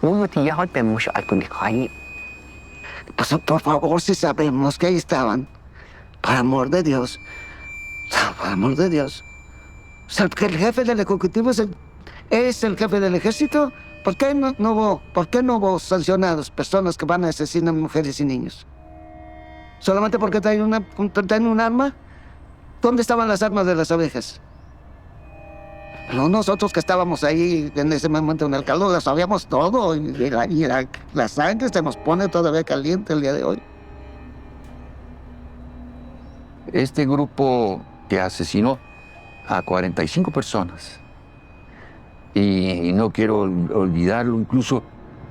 uno tía hot vemos algo de calle. Pues por favor, si sabemos que ahí estaban, por amor de Dios, por amor de Dios. O sea, que el jefe del ejecutivo es el jefe del ejército. ¿Por qué no hubo sancionados personas que van a asesinar mujeres y niños? ¿Solamente porque traen un arma? ¿Dónde estaban las armas de las abejas? No, nosotros que estábamos ahí en ese momento en el calor, lo sabíamos todo. Y la sangre se nos pone todavía caliente el día de hoy. Este grupo que asesinó a 45 personas, y no quiero olvidarlo, incluso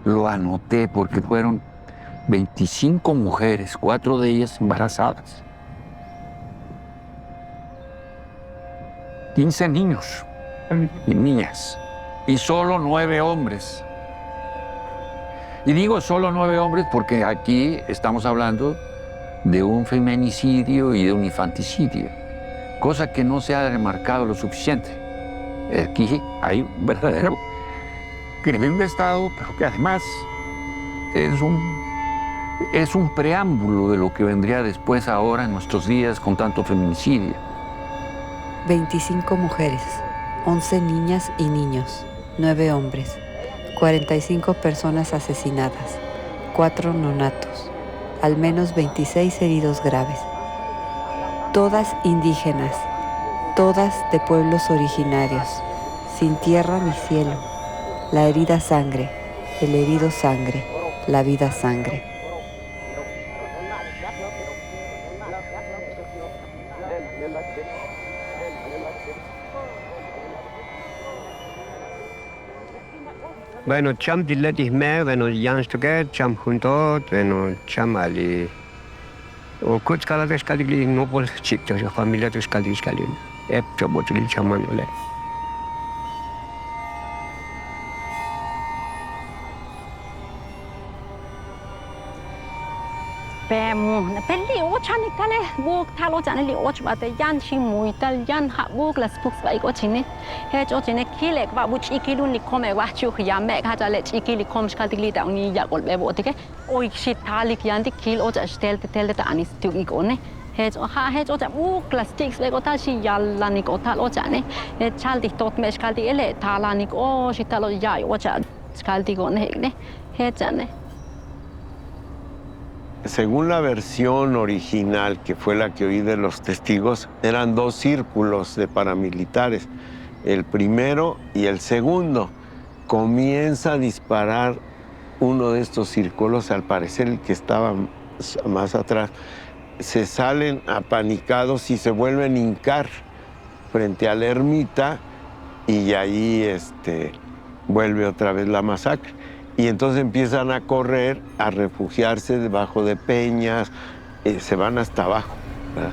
lo anoté porque fueron 25 mujeres, 4 de ellas embarazadas, 15 niños y niñas, y solo 9 hombres. Y digo solo 9 hombres porque aquí estamos hablando de un feminicidio y de un infanticidio, cosa que no se ha remarcado lo suficiente. Aquí hay un verdadero crimen de Estado, pero que además es un preámbulo de lo que vendría después ahora en nuestros días con tanto feminicidio. 25 mujeres, 11 niñas y niños, 9 hombres, 45 personas asesinadas, 4 nonatos, al menos 26 heridos graves. Todas indígenas, todas de pueblos originarios, sin tierra ni cielo, la herida sangre, el herido sangre, la vida sangre. Bueno, cham diletis me, bueno, janstuke, cham junto, bueno, cham ali. O kuch kala descaligli no por chicos, la familia descaligli. Chobotli chamanole. Peli ochani kale buk thalo jane li och bate yan chi muital yan ha buk las buk bai ko chine he cho chine kilek ba buch ikilun li kome wa chu ya me ka jale ikili kom skal tikli ta ni ya gol be bo tike oi shit thalik yan tik kil och stel ta anis tu ikone he cho ta buk plastics be ko ta shi yalla ni ko thalo jane he chal dik tot me skal ti ele thala ni ko shi thalo ya yo cha skal ti ko ne he jane. Según la versión original, que fue la que oí de los testigos, eran 2 círculos de paramilitares, el primero y el segundo. Comienza a disparar uno de estos círculos, al parecer el que estaba más atrás, se salen apanicados y se vuelven a hincar frente a la ermita y ahí vuelve otra vez la masacre. Y entonces empiezan a correr, a refugiarse debajo de peñas, se van hasta abajo, ¿verdad?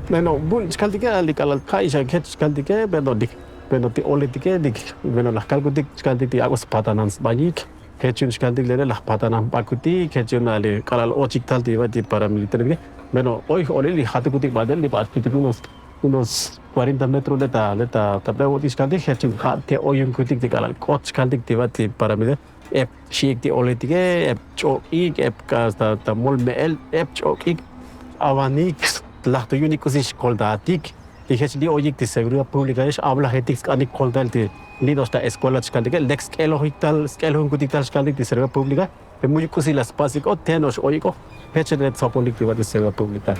Bueno, scaldike ali kalal kaisa ket scaldike pero ti olitike dik bueno las calcutik scaldike agos patanans bajik ketchun scaldik lere las patanan pakuti ketchun ali kalal ochik tal ti paramilitar dik bueno hoy olili hatukutik badel di pakutik unos 40 metros de ta tapeo discante ketchun hatte oyun kutik di kalal coach scaldik ti paramilitar ep shik ti olitike ep chok ep kasta ta molmel ep chok avanik lahto unicosis coldatic y que si oye de seguridad pública es habla gente que ani coldante ni dos ta escuela escaldica lex elogital escalongudital escaldic de seguridad pública que muy cosi las básico tenos oigo hecho de sopolic de seguridad pública.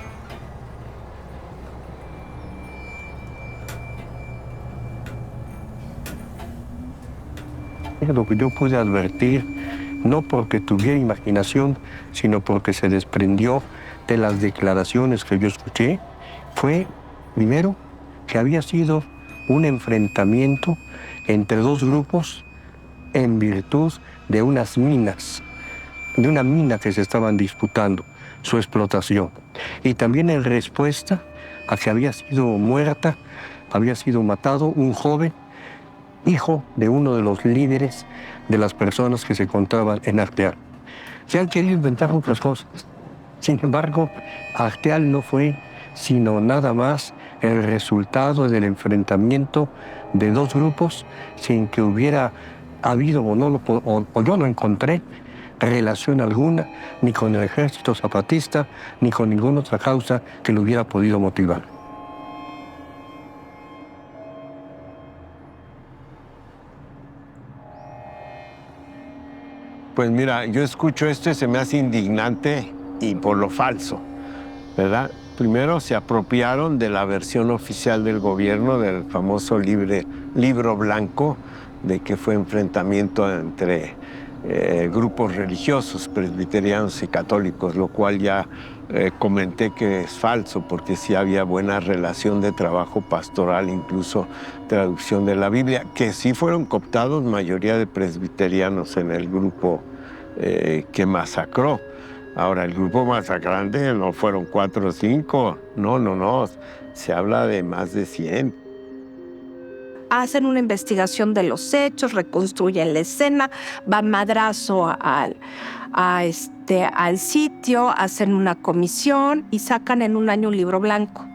lo que yo pude advertir, no porque tuviera imaginación, sino porque se desprendió de las declaraciones que yo escuché, fue, primero, que había sido un enfrentamiento entre dos grupos en virtud de unas minas, de una mina que se estaban disputando su explotación. Y también en respuesta a que había sido matado un joven, hijo de uno de los líderes de las personas que se encontraban en Acteal. Se han querido inventar otras cosas. Sin embargo, Acteal no fue sino nada más el resultado del enfrentamiento de dos grupos sin que hubiera habido, o yo no encontré relación alguna, ni con el ejército zapatista, ni con ninguna otra causa que lo hubiera podido motivar. Pues mira, yo escucho esto y se me hace indignante y por lo falso, ¿verdad? Primero se apropiaron de la versión oficial del gobierno, del famoso libro blanco, de que fue enfrentamiento entre grupos religiosos, presbiterianos y católicos, lo cual ya comenté que es falso, porque sí había buena relación de trabajo pastoral, incluso traducción de la Biblia, que sí fueron cooptados mayoría de presbiterianos en el grupo que masacró. Ahora, el grupo masacrante no fueron 4 o 5, no, se habla de más de 100. Hacen una investigación de los hechos, reconstruyen la escena, va Madrazo al sitio, hacen una comisión y sacan en un año un libro blanco.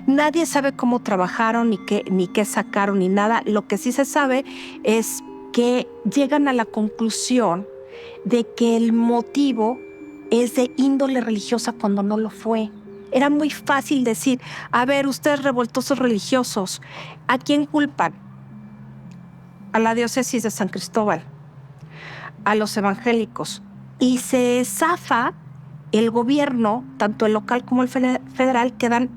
Nadie sabe cómo trabajaron, ni qué sacaron, ni nada. Lo que sí se sabe es que llegan a la conclusión de que el motivo es de índole religiosa cuando no lo fue. Era muy fácil decir, a ver, ustedes revoltosos religiosos, ¿a quién culpan? A la diócesis de San Cristóbal, a los evangélicos. Y se zafa el gobierno, tanto el local como el federal, quedan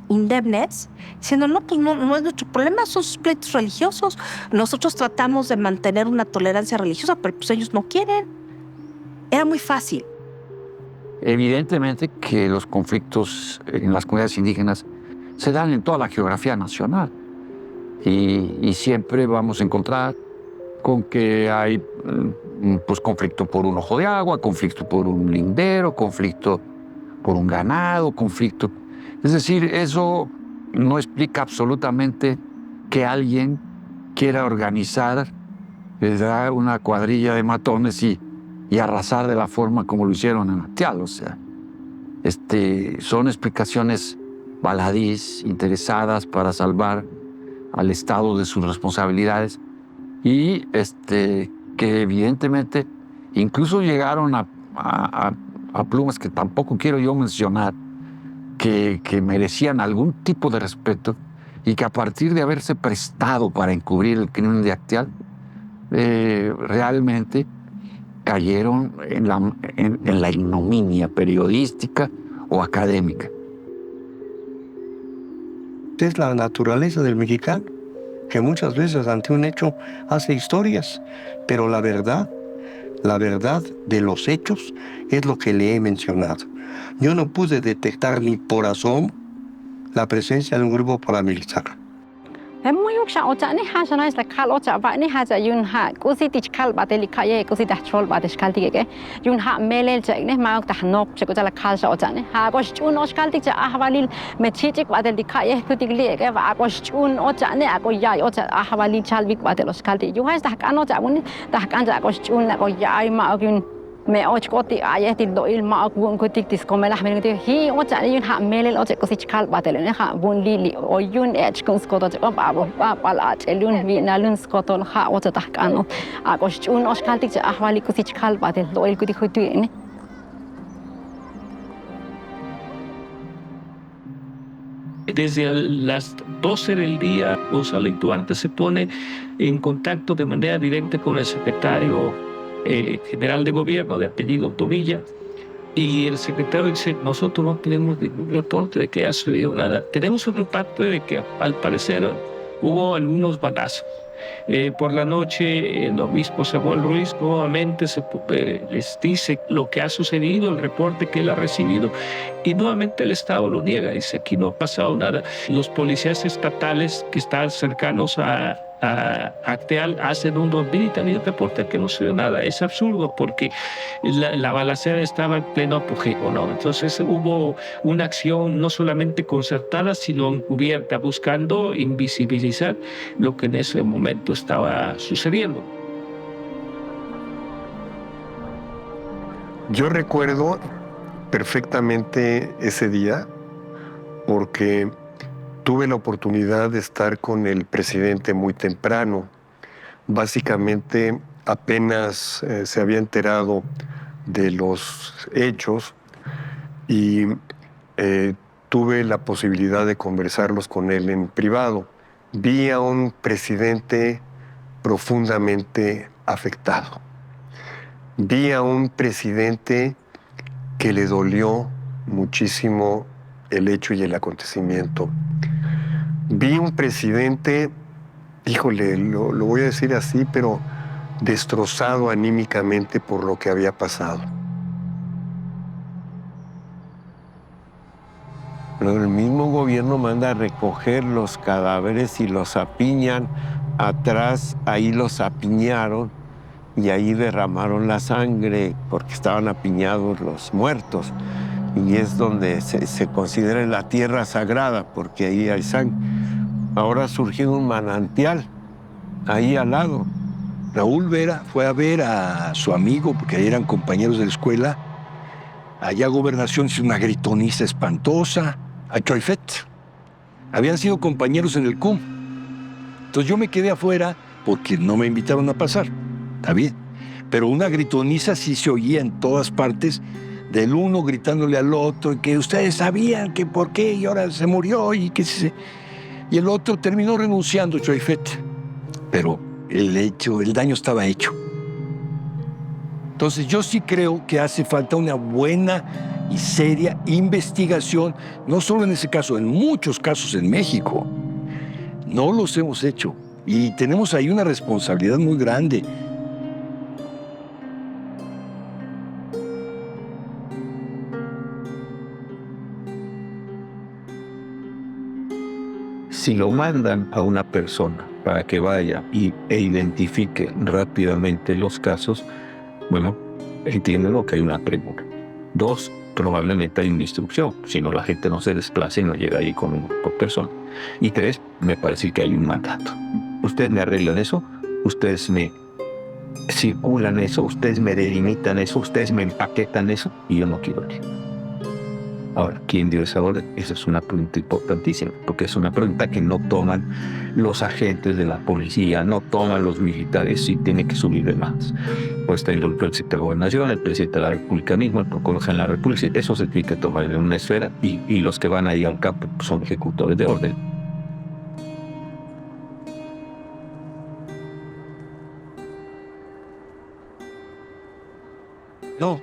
indemnes, diciendo, no, pues no es nuestro problema, son sus pleitos religiosos. Nosotros tratamos de mantener una tolerancia religiosa, pero pues ellos no quieren. Era muy fácil. Evidentemente que los conflictos en las comunidades indígenas se dan en toda la geografía nacional y siempre vamos a encontrar con que hay pues, conflicto por un ojo de agua, conflicto por un lindero, conflicto por un ganado, conflicto... Es decir, eso no explica absolutamente que alguien quiera organizar, ¿verdad?, una cuadrilla de matones y arrasar de la forma como lo hicieron en Acteal. O sea, son explicaciones baladís, interesadas para salvar al Estado de sus responsabilidades y que evidentemente incluso llegaron a plumas que tampoco quiero yo mencionar, que merecían algún tipo de respeto y que a partir de haberse prestado para encubrir el crimen de Acteal, realmente cayeron en la ignominia periodística o académica. Es la naturaleza del mexicano, que muchas veces ante un hecho hace historias, pero la verdad de los hechos es lo que le he mencionado. Yo no pude detectar ni por asomo la presencia de un grupo paramilitar. Muy ocha ocha ni haja no es la cal ocha ba ni haja yun ha kusi tich kal ba teli kaye kusi dah chol ba des kal tige yun ha melel chek ne ma ta nok che ko la kal sa ocha ne ha ko chun os kal tik ahwalil me chichik ba teli kaye kutik le ke ba ko chun ocha ne ko yai ocha ahwalil chalvik ba telos kal ti yu ha dah kan ocha mun dah kan ja ko chun ko yai ma yun me och koti aye ti do il ma bun kutik tis ko melah men ti hi ocha yun ha melel ocha kusi kal ba tele ne ha bun li o yun ech kun skoto ko ba ba pala elun vi nalun skoto ha ocha ta kan a ko chun os kal tik ahwali kusi kal ba tel do il kutik hutu ne. Desde las 12 del día, Gonzalo Intuante se pone en contacto de manera directa con el secretario general de gobierno de apellido Tobilla, y el secretario dice, nosotros no tenemos ningún reporte de que haya sucedido nada. Tenemos un reporte de que al parecer hubo algunos balazos, Por la noche, el obispo Samuel Ruiz nuevamente les dice lo que ha sucedido, el reporte que él ha recibido, y nuevamente el Estado lo niega, dice aquí no ha pasado nada. Los policías estatales que están cercanos a Acteal hacen un 2000 y reportan que no se ve nada. Es absurdo porque la balacera estaba en pleno apogeo, ¿no? Entonces hubo una acción no solamente concertada, sino encubierta, buscando invisibilizar lo que en ese momento estaba sucediendo. Yo recuerdo perfectamente ese día porque tuve la oportunidad de estar con el presidente muy temprano. Básicamente apenas se había enterado de los hechos y tuve la posibilidad de conversarlos con él en privado. Vi a un presidente profundamente afectado. Vi a un presidente que le dolió muchísimo el hecho y el acontecimiento. Vi un presidente, híjole, lo voy a decir así, pero destrozado anímicamente por lo que había pasado. Pero el mismo gobierno manda a recoger los cadáveres y los apiñan. Atrás, ahí los apiñaron y ahí derramaron la sangre porque estaban apiñados los muertos. Y es donde se considera la tierra sagrada, porque ahí hay sangre. Ahora ha surgido un manantial, ahí al lado. Raúl Vera fue a ver a su amigo, porque eran compañeros de la escuela. Allá a Gobernación hizo una gritoniza espantosa, a Choifet. Habían sido compañeros en el CUM. Entonces yo me quedé afuera porque no me invitaron a pasar. Está bien. Pero una gritoniza sí se oía en todas partes, del uno gritándole al otro, y que ustedes sabían que por qué, y ahora se murió, y que se... Y el otro terminó renunciando, Choifet. Pero el daño estaba hecho. Entonces yo sí creo que hace falta una buena y seria investigación, no solo en ese caso, en muchos casos en México. No los hemos hecho y tenemos ahí una responsabilidad muy grande. Si lo mandan a una persona para que vaya e identifique rápidamente los casos, bueno, entienden que hay una premura. 2, probablemente hay una instrucción, si no la gente no se desplaza y no llega ahí con persona. Y 3, me parece que hay un mandato. Ustedes me arreglan eso, ustedes me circulan eso, ustedes me delimitan eso, ustedes me empaquetan eso, y yo no quiero ir. Ahora, ¿quién dio esa orden? Esa es una pregunta importantísima, porque es una pregunta que no toman los agentes de la policía, no toman los militares, y tiene que subir de más. Pues está involucrado el presidente de la Gobernación, el presidente de la República mismo, el procurador general de la República, eso se tiene que tomar en una esfera, y los que van ahí al campo son ejecutores de orden.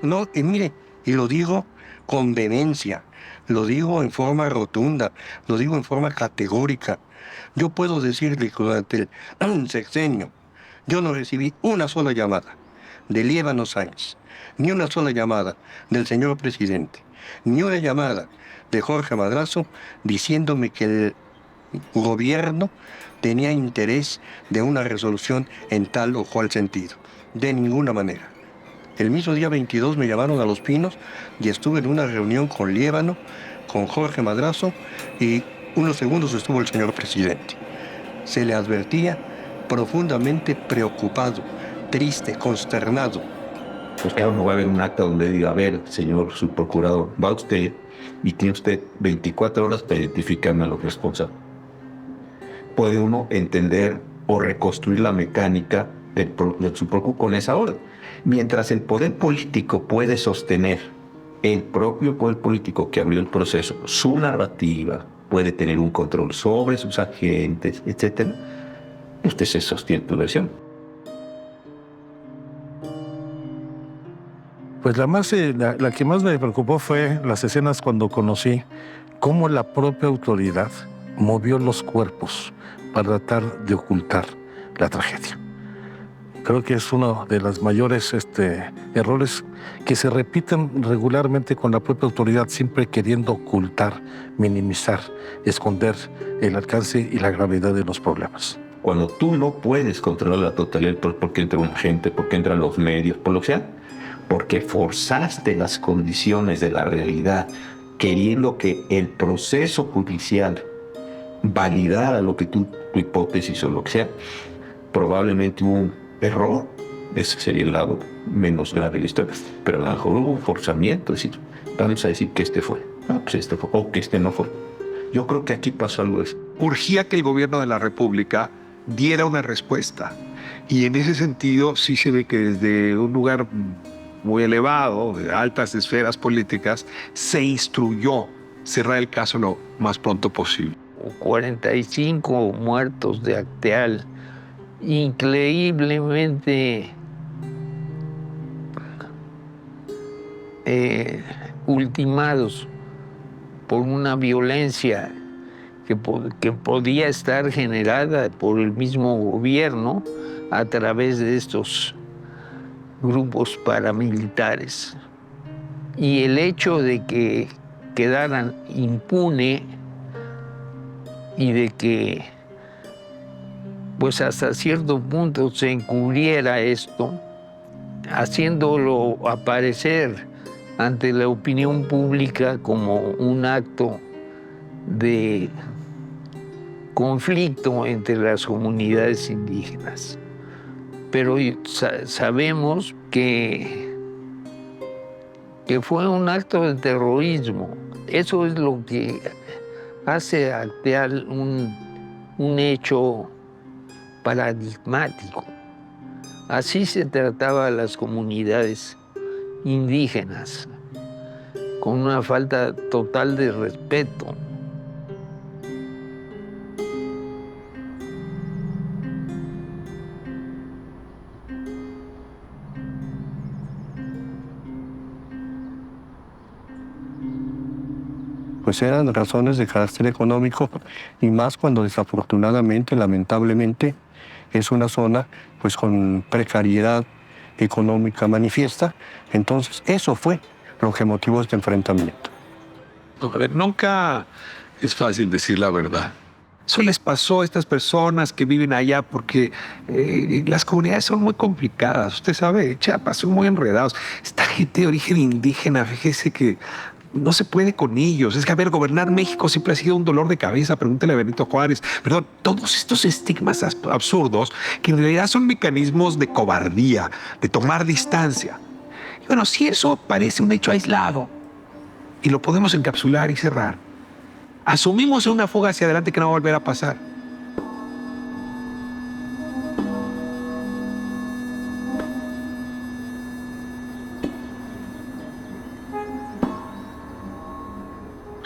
No, y mire, y lo digo con vehemencia, lo digo en forma rotunda, lo digo en forma categórica. Yo puedo decirle que durante el sexenio yo no recibí una sola llamada de Líbano Sáenz, ni una sola llamada del señor presidente, ni una llamada de Jorge Madrazo diciéndome que el gobierno tenía interés de una resolución en tal o cual sentido. De ninguna manera. El mismo día 22 me llamaron a Los Pinos y estuve en una reunión con Líbano, con Jorge Madrazo, y unos segundos estuvo el señor presidente. Se le advertía profundamente preocupado, triste, consternado. Pues claro, no va a haber un acta donde diga, a ver, señor subprocurador, va usted y tiene usted 24 horas para identificarme a los responsables. Puede uno entender o reconstruir la mecánica del subprocurador con esa orden. Mientras el poder político puede sostener, el propio poder político que abrió el proceso, su narrativa, puede tener un control sobre sus agentes, etc., usted se sostiene tu versión. Pues la que más me preocupó fue las escenas cuando conocí cómo la propia autoridad movió los cuerpos para tratar de ocultar la tragedia. Creo que es uno de los mayores errores que se repiten regularmente con la propia autoridad, siempre queriendo ocultar, minimizar, esconder el alcance y la gravedad de los problemas. Cuando tú no puedes controlar la totalidad, porque entra una gente, porque entran los medios, por lo que sea, porque forzaste las condiciones de la realidad, queriendo que el proceso judicial validara lo que tu hipótesis o lo que sea, probablemente hubo un error. Ese sería el lado menos grave de la historia. Pero a lo mejor hubo un forzamiento, es decir, vamos a decir que este fue, pues este fue, o que este no fue. Yo creo que aquí pasó algo de eso. Urgía que el gobierno de la República diera una respuesta. Y en ese sentido sí se ve que desde un lugar muy elevado, de altas esferas políticas, se instruyó cerrar el caso lo más pronto posible. 45 muertos de Acteal, increíblemente ultimados por una violencia que podía estar generada por el mismo gobierno a través de estos grupos paramilitares. Y el hecho de que quedaran impune y de que pues hasta cierto punto se encubriera esto, haciéndolo aparecer ante la opinión pública como un acto de conflicto entre las comunidades indígenas. Pero sabemos que fue un acto de terrorismo. Eso es lo que hace a Acteal un hecho paradigmático. Así se trataba a las comunidades indígenas, con una falta total de respeto. Pues eran razones de carácter económico, y más cuando desafortunadamente, lamentablemente, es una zona pues con precariedad económica manifiesta. Entonces eso fue lo que motivó este enfrentamiento. A ver, nunca es fácil decir la verdad. Eso les pasó a estas personas que viven allá porque las comunidades son muy complicadas. Usted sabe, Chiapas son muy enredados. Esta gente de origen indígena, fíjese que no se puede con ellos. Es que, a ver, gobernar México siempre ha sido un dolor de cabeza. Pregúntele a Benito Juárez. Perdón, todos estos estigmas absurdos que en realidad son mecanismos de cobardía, de tomar distancia. Y bueno, si eso parece un hecho aislado y lo podemos encapsular y cerrar, asumimos una fuga hacia adelante que no va a volver a pasar.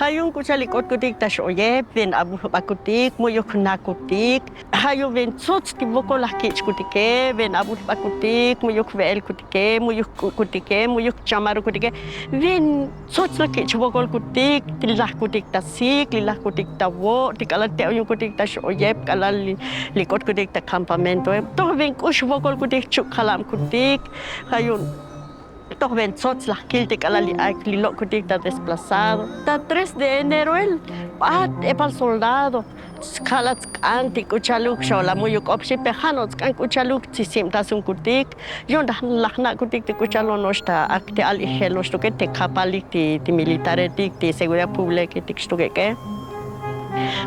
Hayung kuchalikot kutik tash oye, ven abu bakutik, muyuk nakutik. Hayu ven sots tiboko lah kich kutike, ven abu bakutik, muyuk vel kutike, muyuk chamaru kutike. Ven sots lah kich bokol kutik, tilah kutik tasik, lilah kutik tawo, tikala teu kutik tash oye, kala likot kutik ta campamento. Toh ven kush bokol kutik chuk kalam kutik. Hayun toh ven sots lah kiltik ala li lo kutik ta desplazado. Ta 3 de enero el epal soldado. Skalat anti kuchaluk shola muyuk opsi pehanots kan kuchaluk tisim tasun kutik. Yon dah lahna kutik te kuchalo nosta akte al ihelo stoke te kapalik ti militare ti seguridad pública ti stoke ke.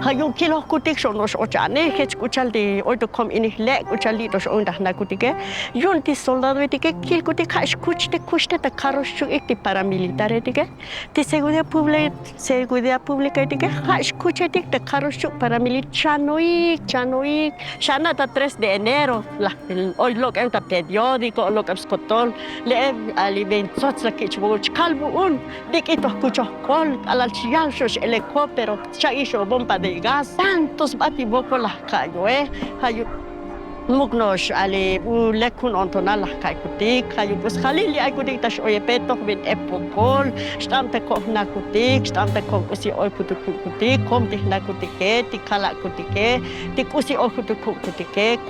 Hayung kilo kutik shonos ochane hech kuchal di oito kom ini le kuchali dos ondah na kutike yon ti soldado etike kil kutik hash kuchte ta karos chu ekti paramilitar etike ti seguridad pública etike hash kuche tik ta karos chu paramilitar chanoik shana ta 3 de enero la hoy lo que ta periódico lo que skotol le ali ben sots la kichbo kalbu un dikito kucho kol alal chial shosh helicóptero chaisho bomba de gas, tantos batibocos las cayó, mugnosh ale lekun ontonal kaikutik kayu pues khalili aikutik tash oyepeto bin epopol stampe ko nakutik stampe ko usi oikutik kom tik nakutike tikala kutike tik usi oikutik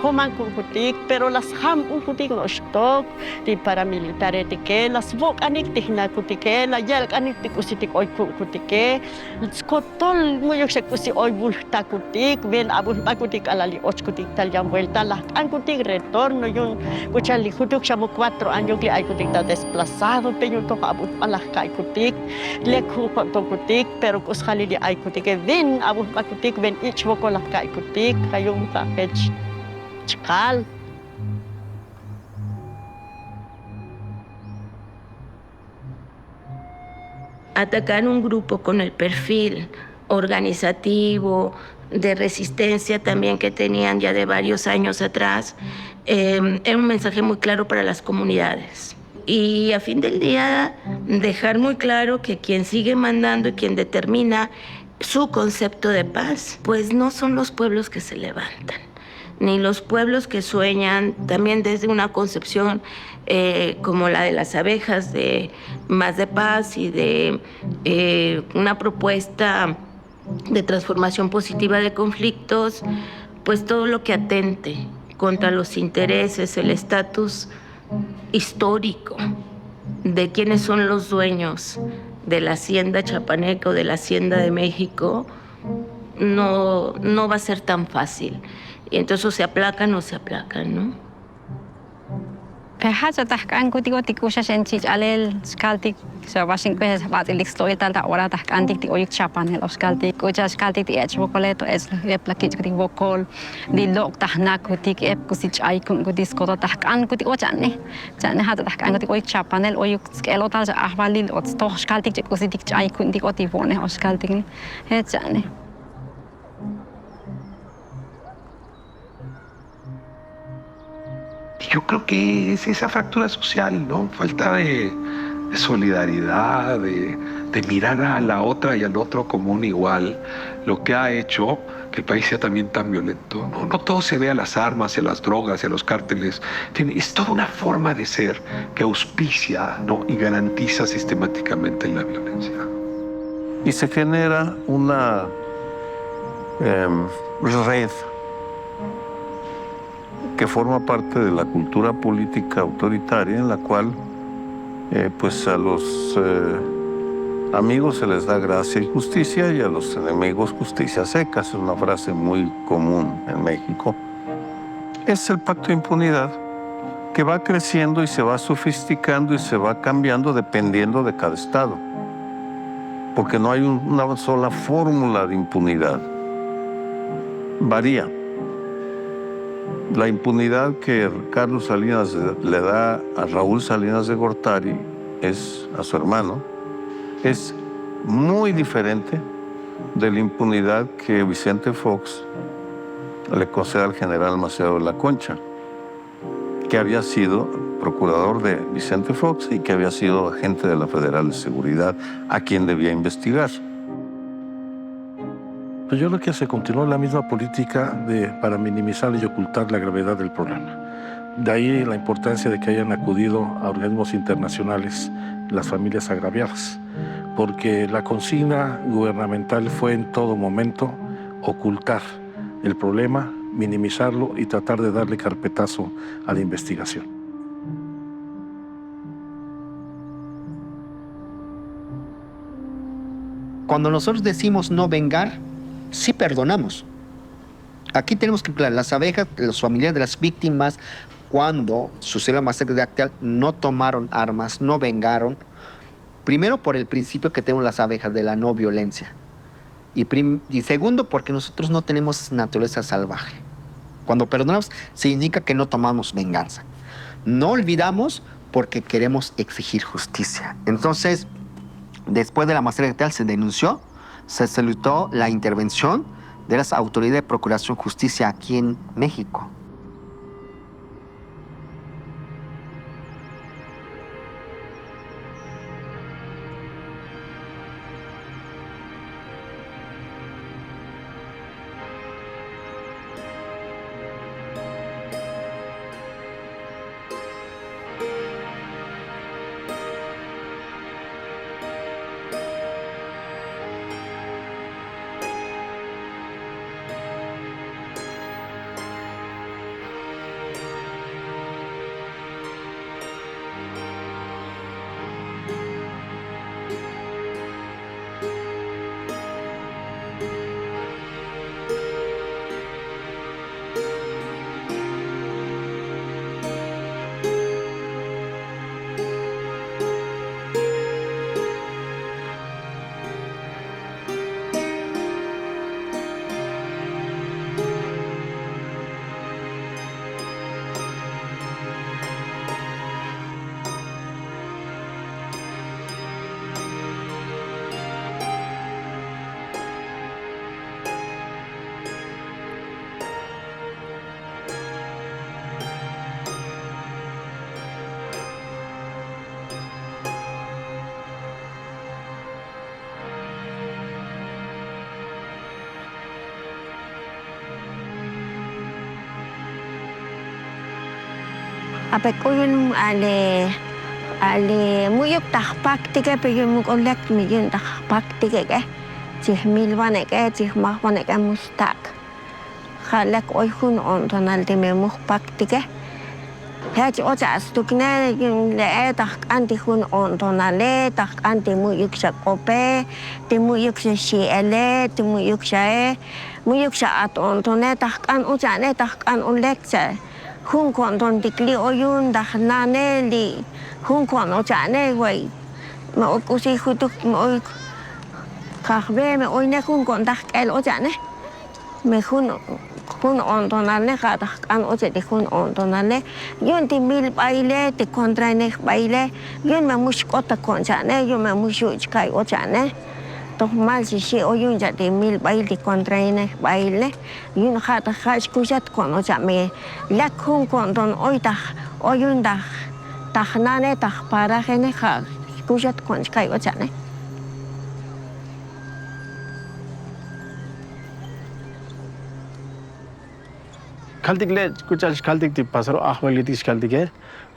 koman kutik pero las ham ukutik no stok ti paramilitare tike las vok anik tik nakutike la yel anik tik usi tik oikutike skotol muyok sek usi oibul takutik ben abul takutik alali ochkutik talyam vuelta la ankutik retorno yung kuchali kutuk siya mo 4 años li ay kutik na desplazado pe yung toko abot malah kay kutik lekhu ko to kutik pero kuskali li ay kutik vin abot kutik ven ich mo ko la kay kutik kayong package chikal. Atacar un grupo con el perfil organizativo, de resistencia también que tenían ya de varios años atrás, era un mensaje muy claro para las comunidades. Y a fin del día, dejar muy claro que quien sigue mandando y quien determina su concepto de paz, pues no son los pueblos que se levantan, ni los pueblos que sueñan también desde una concepción como la de las abejas, de más de paz y de una propuesta de transformación positiva de conflictos, pues todo lo que atente contra los intereses, el estatus histórico de quienes son los dueños de la hacienda chapaneca o de la hacienda de México, no va a ser tan fácil. Y entonces o se aplacan, ¿no? Pehaja tahkan kutiko tikusha senchich alel skaltik so washing pes batilik stoy tanta ora tahkantik ti oyuk chapanel oskaltik kucha skaltik ti ech vokoleto es replakich kutik vokol di lok tahna kutik ep kusich aikun kutis koto tahkan kutik ochane chane hata tahkan kutik oyuk chapanel oyuk skelo tal ja ahvalil ot sto skaltik kusitik aikun tik otivone oskaltik ni he chane. Yo creo que es esa fractura social, ¿no? Falta de solidaridad, de mirar a la otra y al otro como un igual, lo que ha hecho que el país sea también tan violento. No todo se ve a las armas, a las drogas, a los cárteles. Es toda una forma de ser que auspicia, ¿no? Y garantiza sistemáticamente la violencia. Y se genera una red que forma parte de la cultura política autoritaria en la cual pues a los amigos se les da gracia y justicia y a los enemigos justicia seca. Es una frase muy común en México. Es el pacto de impunidad que va creciendo y se va sofisticando y se va cambiando dependiendo de cada estado. Porque no hay una sola fórmula de impunidad. Varía. La impunidad que Carlos Salinas le da a Raúl Salinas de Gortari, a su hermano, es muy diferente de la impunidad que Vicente Fox le concede al general Macedo de la Concha, que había sido procurador de Vicente Fox y que había sido agente de la Federal de Seguridad, a quien debía investigar. Pues yo creo que se continuó la misma política para minimizar y ocultar la gravedad del problema. De ahí la importancia de que hayan acudido a organismos internacionales las familias agraviadas, porque la consigna gubernamental fue en todo momento ocultar el problema, minimizarlo y tratar de darle carpetazo a la investigación. Cuando nosotros decimos no vengar, sí perdonamos. Aquí tenemos que las abejas, los familiares de las víctimas, cuando sucedió la masacre de Acteal, no tomaron armas, no vengaron. Primero, por el principio que tenemos las abejas de la no violencia. Y segundo, porque nosotros no tenemos naturaleza salvaje. Cuando perdonamos, significa que no tomamos venganza. No olvidamos porque queremos exigir justicia. Entonces, después de la masacre de Acteal se denunció, se solicitó la intervención de las autoridades de Procuración de Justicia aquí en México. apekuyun ale muyuk tahpaktike peyun mukolek miyun tahpaktike ke cih milbane ke cih mahbane ke mustak halek oyhun ontonal de memuhpaktike hech ocha astukne le tak anti hun ontonale tak anti muyuk sakope te muyuk shiele te muyuk shae muyuk at ontone tak an ocha ne tak an olekse hun konton dikli oyun dah nane li hun kon ocha ne wei ma okusi hutuk mo kahve me oyne hun kon dah el ocha ne me hun ontonale kada an oche de hun ontonale yun ti mil baile ti kontra ne baile yun ma muskota koncha ne yun ma mushu kai ocha ne to mal si oyun ja de mil baile kontra ne baile yun khata khash kushat kon ocha me lak hun konton oita oyun da tahnane tah para gene kha kushat kon kai ocha ne Kaltik le kuchal kaltik ti pasaro ahwaliti kaltik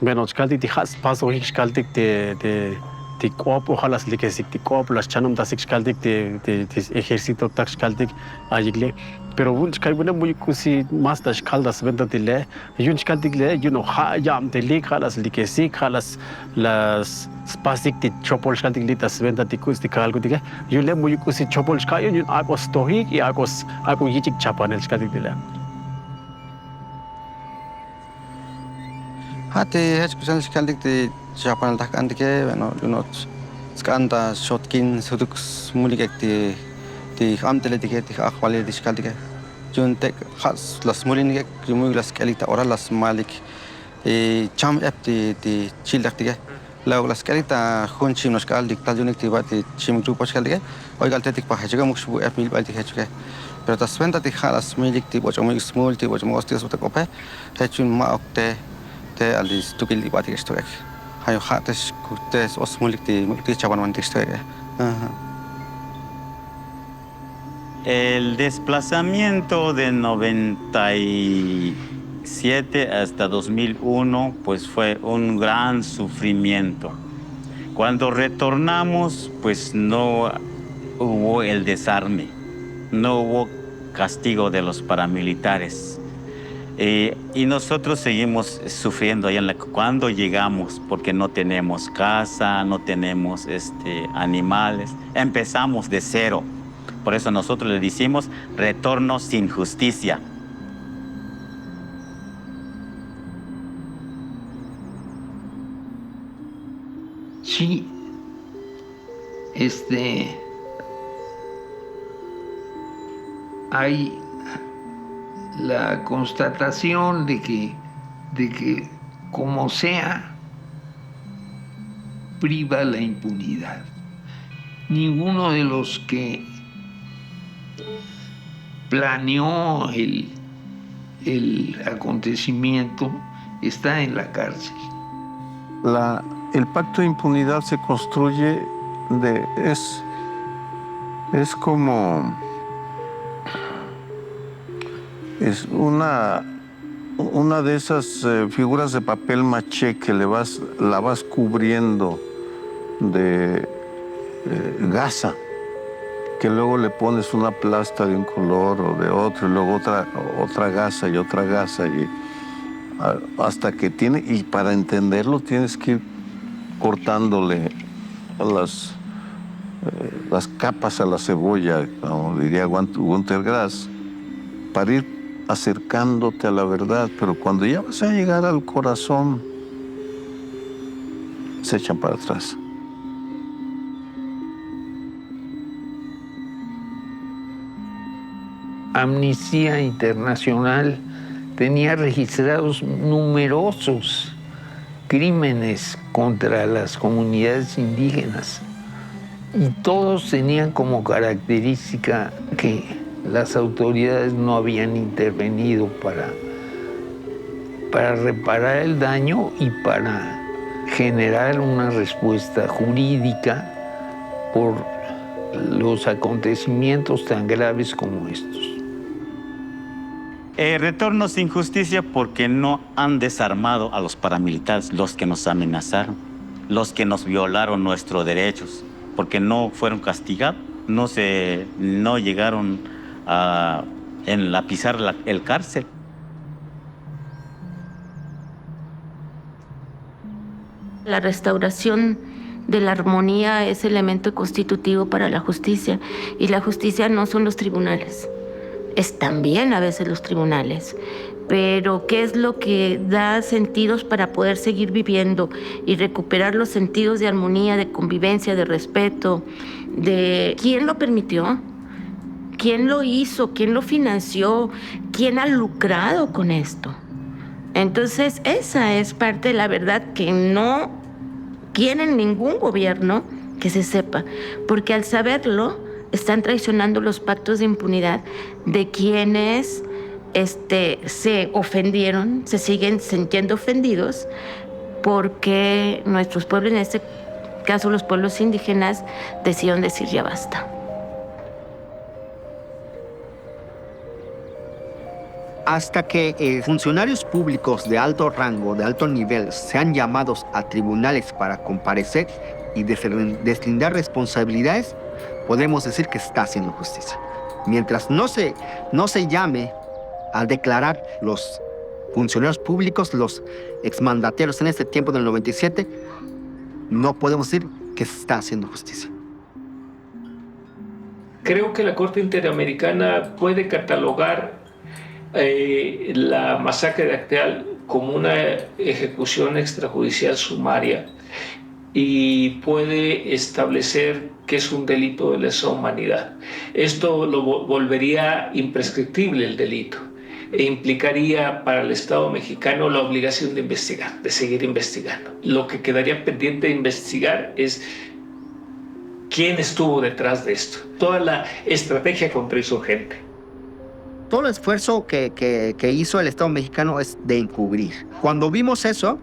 menos kaltik ti has paso hik kaltik ti kop ojalas likesik ti kop las chanum tasik kaltik ti ejército tax kaltik ayigle pero bunch kai bune muy kusi mas das kaldas ventatile yun kaltik le you know ha yam te lik halas likesik halas las spasik ti chopol kaltik litas ventati kusti kalgo tige yun le muy kusi chopol kayo yun akos tohik y akos yichik chapanel kaltik dile Hati hech kusan skaldik ti Japan tak antike bueno lunot skanda shotkin suduk mulik ti amtele ti akhwale ti skaldike jun tek khas las mulinik jumug las kalita ora las malik cham ep ti childak ti law las kalita khunchim nos kaldik tajunik ti bati chim grupo skaldike oi galtetik pa hechuga muksbu ep mil balti hechuga pero tas venta ti khalas milik ti bochomik small ti bochomos ti sote kope hechun ma okte te alis tukil di bati gestorek hayo hates kutes osmulik ti chaban man gestorek El desplazamiento de 97 hasta 2001 pues fue un gran sufrimiento. Cuando retornamos pues no hubo el desarme, no hubo castigo de los paramilitares. Y nosotros seguimos sufriendo allá cuando llegamos porque no tenemos casa, no tenemos animales. Empezamos de cero. Por eso nosotros le decimos retorno sin justicia. Sí, hay la constatación de que como sea, priva la impunidad. Ninguno de los que planeó el acontecimiento está en la cárcel. El pacto de impunidad se construye es como es una de esas figuras de papel maché que la vas cubriendo de gasa, que luego le pones una plasta de un color o de otro, y luego otra gasa y otra gasa, y hasta que tiene, y para entenderlo tienes que ir cortándole las capas a la cebolla, como diría Günter Grass, para ir acercándote a la verdad, pero cuando ya vas a llegar al corazón, se echan para atrás. Amnistía Internacional tenía registrados numerosos crímenes contra las comunidades indígenas y todos tenían como característica que las autoridades no habían intervenido para reparar el daño y para generar una respuesta jurídica por los acontecimientos tan graves como estos. Retorno sin justicia porque no han desarmado a los paramilitares, los que nos amenazaron, los que nos violaron nuestros derechos, porque no fueron castigados, no llegaron a pisar el cárcel. La restauración de la armonía es elemento constitutivo para la justicia, y la justicia no son los tribunales, es también a veces los tribunales. Pero ¿qué es lo que da sentidos para poder seguir viviendo y recuperar los sentidos de armonía, de convivencia, de respeto, de quién lo permitió, quién lo hizo, quién lo financió, quién ha lucrado con esto? Entonces, esa es parte de la verdad que no quiere ningún gobierno que se sepa, porque al saberlo están traicionando los pactos de impunidad de quienes se ofendieron, se siguen sintiendo ofendidos porque nuestros pueblos, en este caso los pueblos indígenas, decidieron decir ya basta. Hasta que funcionarios públicos de alto rango, de alto nivel, sean llamados a tribunales para comparecer y deslindar responsabilidades, podemos decir que está haciendo justicia. Mientras no se llame a declarar los funcionarios públicos, los exmandatarios en este tiempo del 97, no podemos decir que se está haciendo justicia. Creo que la Corte Interamericana puede catalogar la masacre de Acteal como una ejecución extrajudicial sumaria y puede establecer que es un delito de lesa humanidad. Esto lo volvería imprescriptible el delito e implicaría para el Estado mexicano la obligación de investigar, de seguir investigando. Lo que quedaría pendiente de investigar es quién estuvo detrás de esto, toda la estrategia contrainsurgente. Todo el esfuerzo que hizo el Estado mexicano es de encubrir. Cuando vimos eso,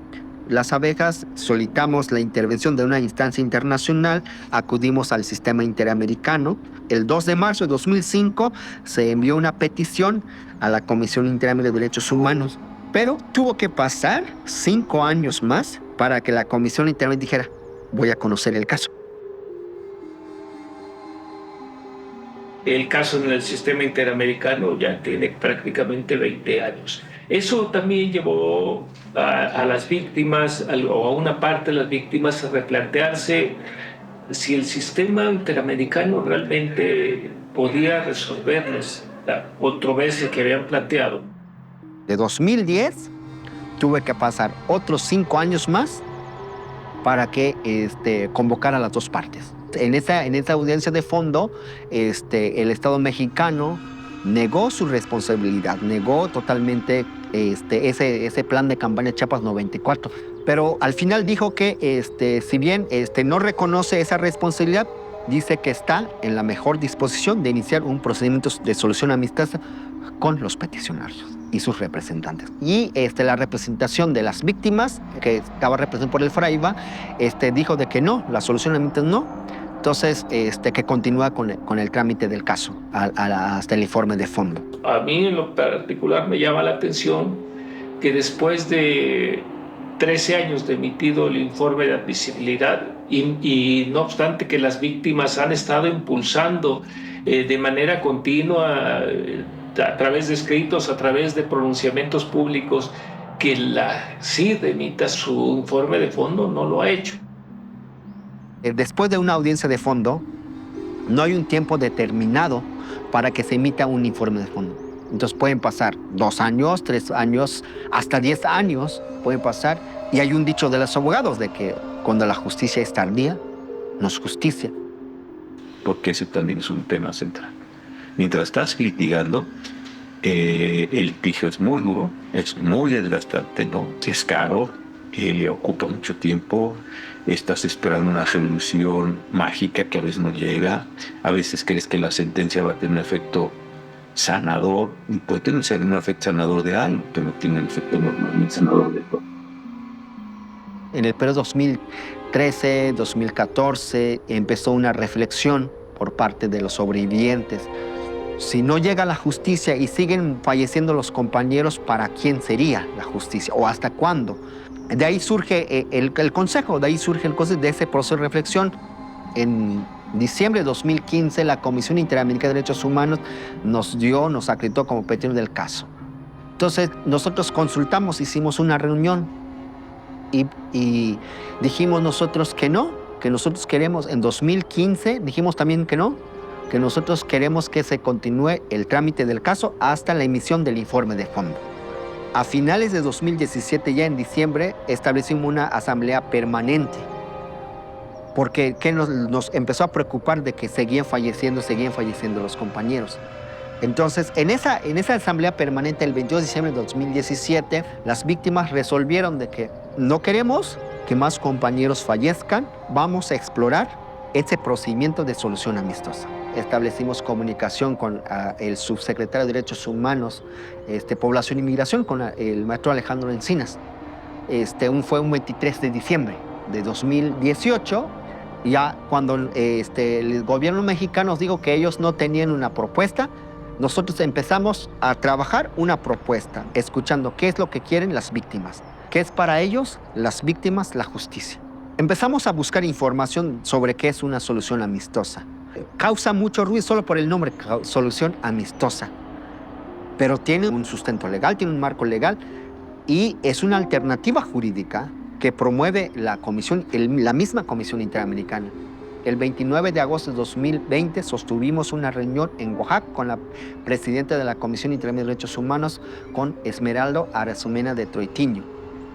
las abejas solicitamos la intervención de una instancia internacional, acudimos al sistema interamericano. El 2 de marzo de 2005 se envió una petición a la Comisión Interamericana de Derechos Humanos, pero tuvo que pasar 5 años más para que la Comisión Interamericana dijera, voy a conocer el caso. El caso en el sistema interamericano ya tiene prácticamente 20 años. Eso también llevó a las víctimas, o a una parte de las víctimas, a replantearse si el sistema interamericano realmente podía resolverles la controversia que habían planteado. De 2010 tuve que pasar otros 5 años más para que convocara a las dos partes. En esa audiencia de fondo, el Estado mexicano negó su responsabilidad, negó totalmente ese plan de campaña Chiapas 94. Pero al final dijo que, si bien no reconoce esa responsabilidad, dice que está en la mejor disposición de iniciar un procedimiento de solución amistosa con los peticionarios y sus representantes. Y la representación de las víctimas, que estaba representada por el Fraiba, dijo de que no, la solución amistosa no. Entonces, que continúa con el trámite del caso hasta el informe de fondo. A mí en lo particular me llama la atención que después de 13 años de emitido el informe de admisibilidad y no obstante que las víctimas han estado impulsando de manera continua a través de escritos, a través de pronunciamientos públicos, que la CID emita su informe de fondo, no lo ha hecho. Después de una audiencia de fondo, no hay un tiempo determinado para que se emita un informe de fondo. Entonces pueden pasar 2 años, 3 años, hasta 10 años pueden pasar. Y hay un dicho de los abogados de que cuando la justicia es tardía, no es justicia. Porque ese también es un tema central. Mientras estás litigando, el litigio es muy duro, es muy desgastante, ¿no? Es caro, le ocupa mucho tiempo. Estás esperando una solución mágica que a veces no llega. A veces crees que la sentencia va a tener un efecto sanador. Y puede tener un efecto sanador de algo, pero no tiene el efecto normalmente sanador de todo. En el periodo 2013, 2014, empezó una reflexión por parte de los sobrevivientes Si no llega la justicia y siguen falleciendo los compañeros, ¿para quién sería la justicia? ¿O hasta cuándo? De ahí surge el consejo, de ese proceso de reflexión. En diciembre de 2015, la Comisión Interamericana de Derechos Humanos nos acreditó como peticionario del caso. Entonces, nosotros consultamos, hicimos una reunión y dijimos nosotros que no, que nosotros queremos, en 2015 dijimos también que no, que nosotros queremos que se continúe el trámite del caso hasta la emisión del informe de fondo. A finales de 2017, ya en diciembre, establecimos una asamblea permanente, porque nos empezó a preocupar de que seguían falleciendo los compañeros. Entonces, en esa asamblea permanente, el 22 de diciembre de 2017, las víctimas resolvieron de que no queremos que más compañeros fallezcan, vamos a explorar ese procedimiento de solución amistosa. Establecimos comunicación con el subsecretario de Derechos Humanos, Población y Migración, con el maestro Alejandro Encinas. Fue un 23 de diciembre de 2018, ya cuando el gobierno mexicano nos dijo que ellos no tenían una propuesta, nosotros empezamos a trabajar una propuesta, escuchando qué es lo que quieren las víctimas, qué es para ellos, las víctimas, la justicia. Empezamos a buscar información sobre qué es una solución amistosa. Causa mucho ruido solo por el nombre, solución amistosa, pero tiene un sustento legal, tiene un marco legal y es una alternativa jurídica que promueve la misma Comisión Interamericana. El 29 de agosto de 2020 sostuvimos una reunión en Oaxaca con la presidenta de la Comisión Interamericana de Derechos Humanos, con Esmeralda Arazumena de Troitiño,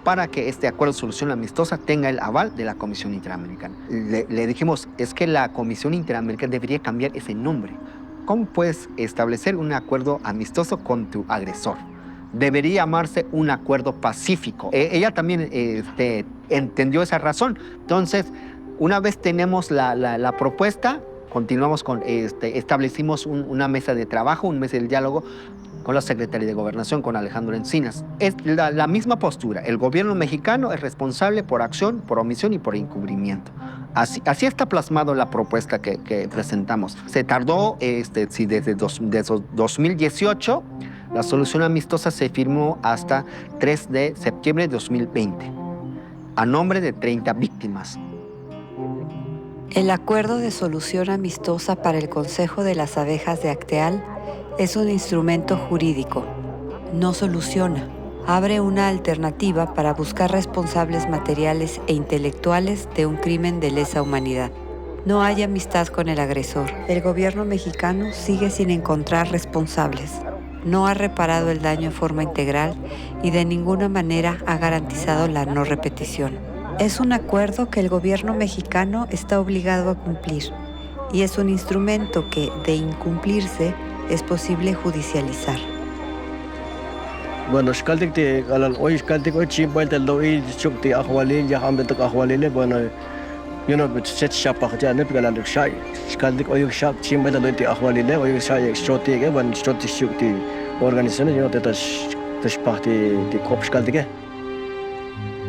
para que este acuerdo de solución amistosa tenga el aval de la Comisión Interamericana. Le dijimos, es que la Comisión Interamericana debería cambiar ese nombre. ¿Cómo puedes establecer un acuerdo amistoso con tu agresor? Debería llamarse un acuerdo pacífico. Ella también entendió esa razón. Entonces, una vez tenemos la propuesta, continuamos con, establecimos una mesa de trabajo, un mes de diálogo con la Secretaría de Gobernación, con Alejandro Encinas. Es la misma postura. El gobierno mexicano es responsable por acción, por omisión y por encubrimiento. Así está plasmado la propuesta que presentamos. Se tardó, desde 2018, la solución amistosa se firmó hasta 3 de septiembre de 2020, a nombre de 30 víctimas. El acuerdo de solución amistosa para el Consejo de las Abejas de Acteal es un instrumento jurídico. No soluciona. Abre una alternativa para buscar responsables materiales e intelectuales de un crimen de lesa humanidad. No hay amistad con el agresor. El gobierno mexicano sigue sin encontrar responsables. No ha reparado el daño en forma integral y de ninguna manera ha garantizado la no repetición. Es un acuerdo que el gobierno mexicano está obligado a cumplir y es un instrumento que, de incumplirse, es posible judicializar. Bueno, hoy bueno, yo no set shapak ya ne pegala le shai skaldik oyuk shak chimba da loiti ahwalile oyuk shai extrotige ban strotishukti organización yo te parti de cop skaldige.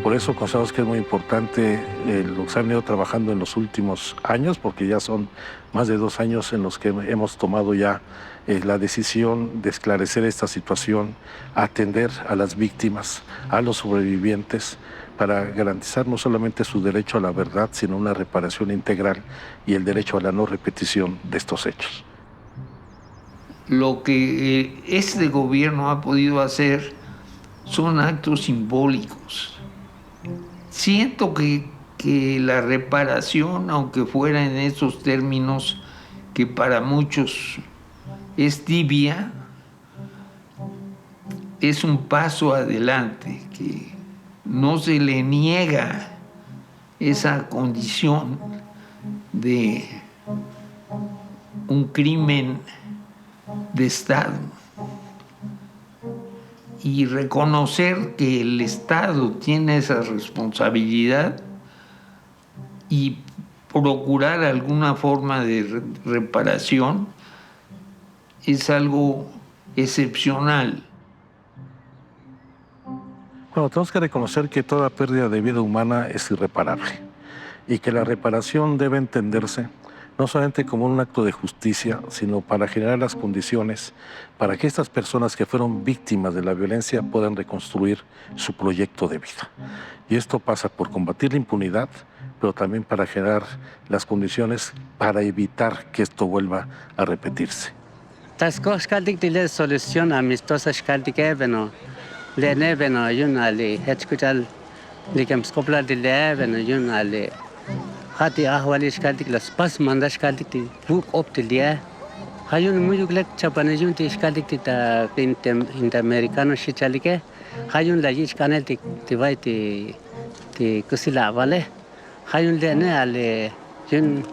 Por eso consideramos que es muy importante lo que se han venido trabajando en los últimos años, porque ya son más de 2 años en los que hemos tomado ya la decisión de esclarecer esta situación, atender a las víctimas, a los sobrevivientes, para garantizar no solamente su derecho a la verdad, sino una reparación integral y el derecho a la no repetición de estos hechos. Lo que este gobierno ha podido hacer son actos simbólicos. Siento que la reparación, aunque fuera en esos términos que para muchos es tibia, es un paso adelante, que no se le niega esa condición de un crimen de Estado. Y reconocer que el Estado tiene esa responsabilidad y procurar alguna forma de reparación es algo excepcional. Bueno, tenemos que reconocer que toda pérdida de vida humana es irreparable y que la reparación debe entenderse no solamente como un acto de justicia, sino para generar las condiciones para que estas personas que fueron víctimas de la violencia puedan reconstruir su proyecto de vida. Y esto pasa por combatir la impunidad, pero también para generar las condiciones para evitar que esto vuelva a repetirse. Tasco shkaldik dile solución amistosa shkaldik eveno. Le neveno yun ali hechkutal likem skopla dile eveno yun ali. Hati ahwali shkaldik las pas manda shkaldik ti buk op dilia. Hayun muyuglek chapane yun ti shkaldik ti ta interamericano shichalike. Hayun la yish kanel ti vai ti kusila vale. Hayun le ne ali yun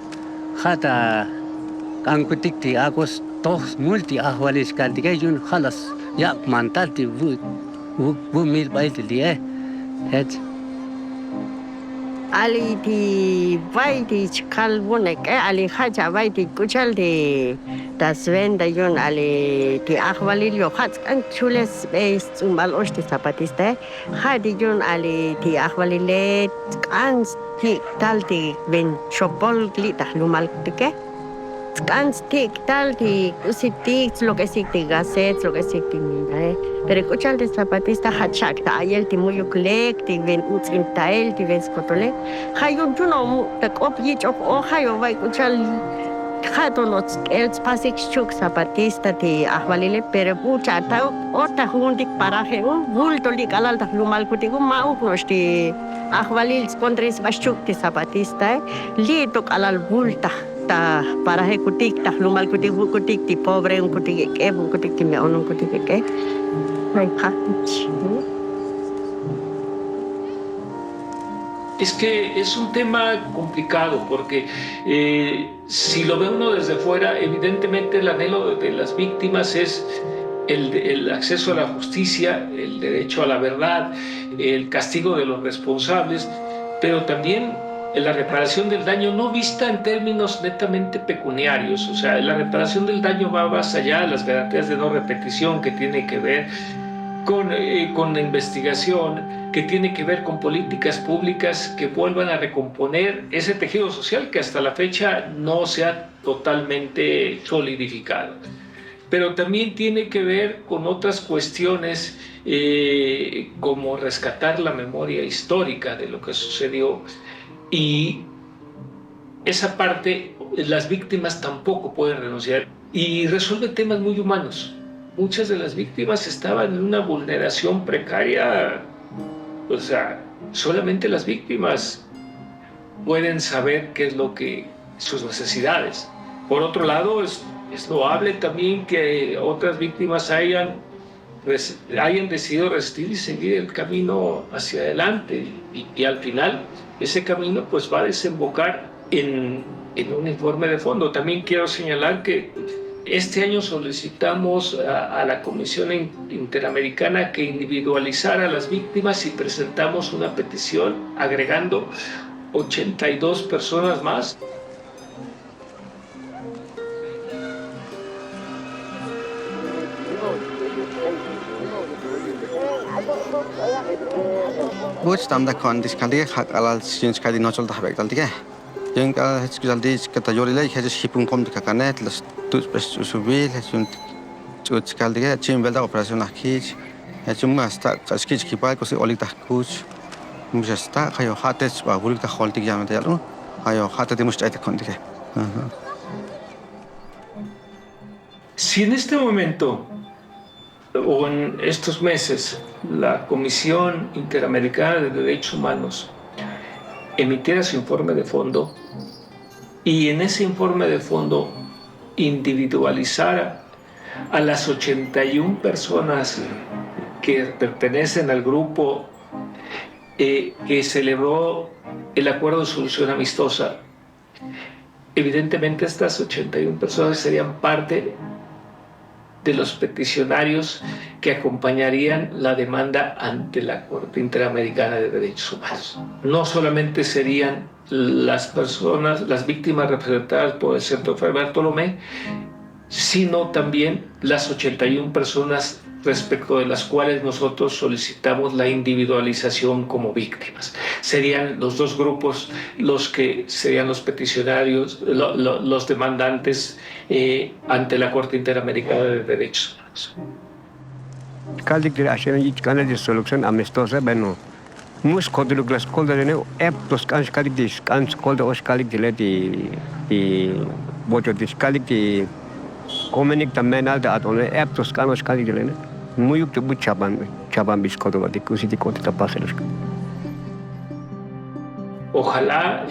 hata angkutik ti agos toh multi ahwali shkaldik yun khalas yak mantal ti bu mil bai ti dia het Ali ti vai ti chkal bunek ali khaja vai ti kuchal ti das venda yun ali ti ahwali lo khats kan chules base umal osti zapatista khadi yun ali ti ahwali le kan ti tal ti ben shopol li tahlumal tike kan ti tal ti usitik lo que sí ti gaset lo que sí ti mina pero escuchal de zapatista hachak ta ayel ti muyuklek ti ven utsin tael ti ven skotole hayun juno ta kop yich o hayo vai escuchal khato los el pasik chuk zapatista ti ahvalile pero pucha ta ota hundik paraje un bulto li kalal ta lumal kutigu mau nosti ahvalil spondris bashuk ti zapatista li to kalal bulta ta paraje kutik ta lumal kutik ti pobre un kutik ke un kutik ti me un kutik ke Es que es un tema complicado porque si lo ve uno desde fuera, evidentemente el anhelo de las víctimas es el acceso a la justicia, el derecho a la verdad, el castigo de los responsables, pero también la reparación del daño no vista en términos netamente pecuniarios. O sea, la reparación del daño va más allá de las garantías de no repetición, que tiene que ver con la investigación, que tiene que ver con políticas públicas que vuelvan a recomponer ese tejido social que hasta la fecha no se ha totalmente solidificado. Pero también tiene que ver con otras cuestiones como rescatar la memoria histórica de lo que sucedió, y esa parte las víctimas tampoco pueden renunciar, y resuelve temas muy humanos. Muchas de las víctimas estaban en una vulneración precaria, o sea, solamente las víctimas pueden saber qué es lo que sus necesidades. Por otro lado, es loable también que otras víctimas hayan decidido resistir y seguir el camino hacia adelante, y al final ese camino pues va a desembocar en un informe de fondo. También quiero señalar que este año solicitamos a la Comisión Interamericana que individualizara a las víctimas y presentamos una petición agregando 82 personas más. Buch tam da kon diskaldi hak alal sins kadi nocol dah baik talti ke yang kal heskaldi kata yori lai hedis hipun kom ka kanet las tus pes usubil hesun chut skaldi ke chim belda operation akich hechum masta kaskich kipai kosi olik ta kuch mujasta khayo hates ba gulik ta kholti jamate yalu khayo hatate mustait kon dike. Si en este momento o en estos meses la Comisión Interamericana de Derechos Humanos emitiera su informe de fondo y en ese informe de fondo individualizara a las 81 personas que pertenecen al grupo que celebró el acuerdo de solución amistosa, evidentemente estas 81 personas serían parte de los peticionarios que acompañarían la demanda ante la Corte Interamericana de Derechos Humanos. No solamente serían las personas, las víctimas representadas por el Centro Fray Bartolomé, sino también las 81 personas respecto de las cuales nosotros solicitamos la individualización como víctimas. Serían los dos grupos los que serían los peticionarios, los demandantes ante la Corte Interamericana de Derechos Humanos. de solución amistosa, bueno, mus koduluk las kolderene eptos kanskalik dis kolder oskalik di bojo dis kalik di komenik también alta atole eptos kanskalik dilene muyuk tu chaban bis kodola di kusiti kotita paselos. Ojalá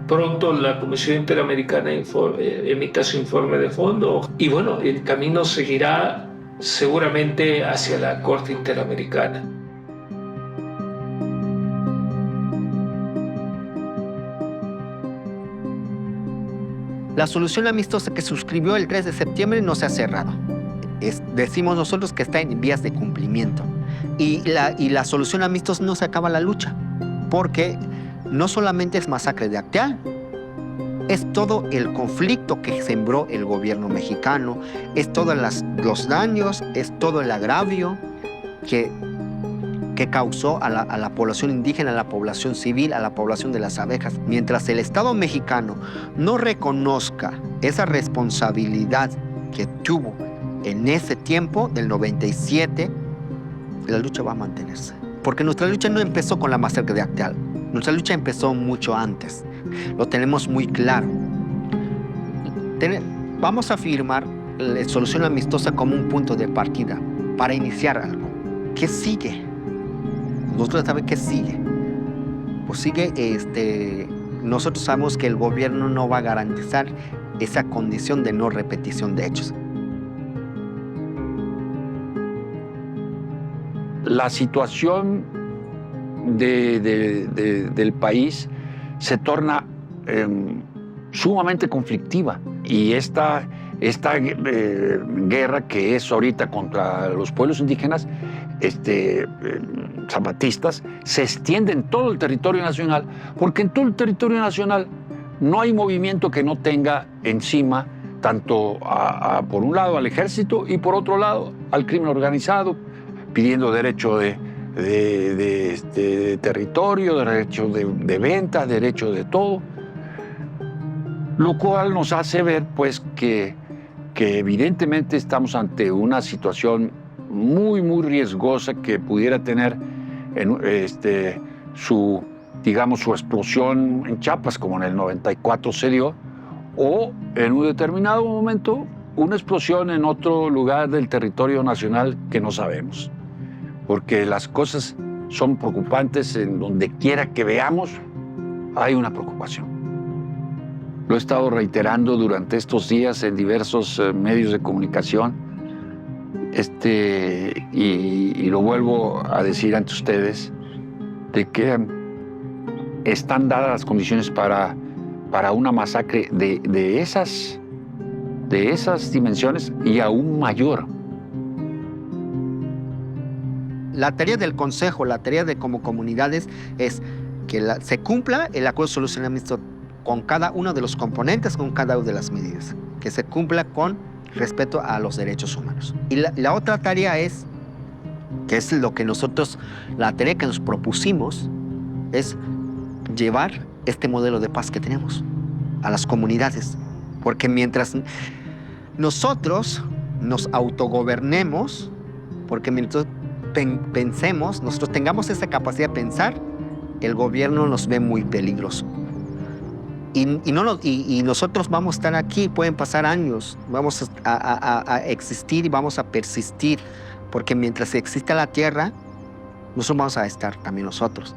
pronto la Comisión Interamericana emita su informe de fondo y bueno, el camino seguirá seguramente hacia la Corte Interamericana. La solución amistosa que suscribió el 3 de septiembre no se ha cerrado. Decimos nosotros que está en vías de cumplimiento. Y la solución amistosa no se acaba la lucha, porque no solamente es masacre de Acteal, es todo el conflicto que sembró el gobierno mexicano, es todos los daños, es todo el agravio que causó a la población indígena, a la población civil, a la población de las abejas. Mientras el Estado mexicano no reconozca esa responsabilidad que tuvo en ese tiempo, del 97, la lucha va a mantenerse. Porque nuestra lucha no empezó con la masacre de Acteal. Nuestra lucha empezó mucho antes. Lo tenemos muy claro. Vamos a firmar la solución amistosa como un punto de partida para iniciar algo. ¿Qué sigue? Nosotros sabemos qué sigue. Pues sigue, nosotros sabemos que el gobierno no va a garantizar esa condición de no repetición de hechos. La situación del país se torna sumamente conflictiva y esta guerra que es ahorita contra los pueblos indígenas zapatistas se extiende en todo el territorio nacional, porque en todo el territorio nacional no hay movimiento que no tenga encima tanto por un lado al ejército y por otro lado al crimen organizado, pidiendo derecho de territorio, derecho de venta, derecho de todo, lo cual nos hace ver pues que evidentemente estamos ante una situación muy, muy riesgosa que pudiera tener su explosión en Chiapas, como en el 94 se dio, o en un determinado momento una explosión en otro lugar del territorio nacional que no sabemos. Porque las cosas son preocupantes en donde quiera que veamos, hay una preocupación. Lo he estado reiterando durante estos días en diversos medios de comunicación y lo vuelvo a decir ante ustedes, de que están dadas las condiciones para una masacre de esas dimensiones y aún mayor. La tarea del Consejo, la tarea de como comunidades es que se cumpla el acuerdo de solución amistosa con cada uno de los componentes, con cada una de las medidas, que se cumpla con respeto a los derechos humanos. Y la otra tarea es, que es lo que nosotros, la tarea que nos propusimos, es llevar este modelo de paz que tenemos a las comunidades. Porque mientras nosotros nos autogobernemos, porque mientras pensemos, nosotros tengamos esa capacidad de pensar, el gobierno nos ve muy peligroso. Y nosotros vamos a estar aquí, pueden pasar años, vamos a existir y vamos a persistir, porque mientras exista la tierra, nosotros vamos a estar también nosotros.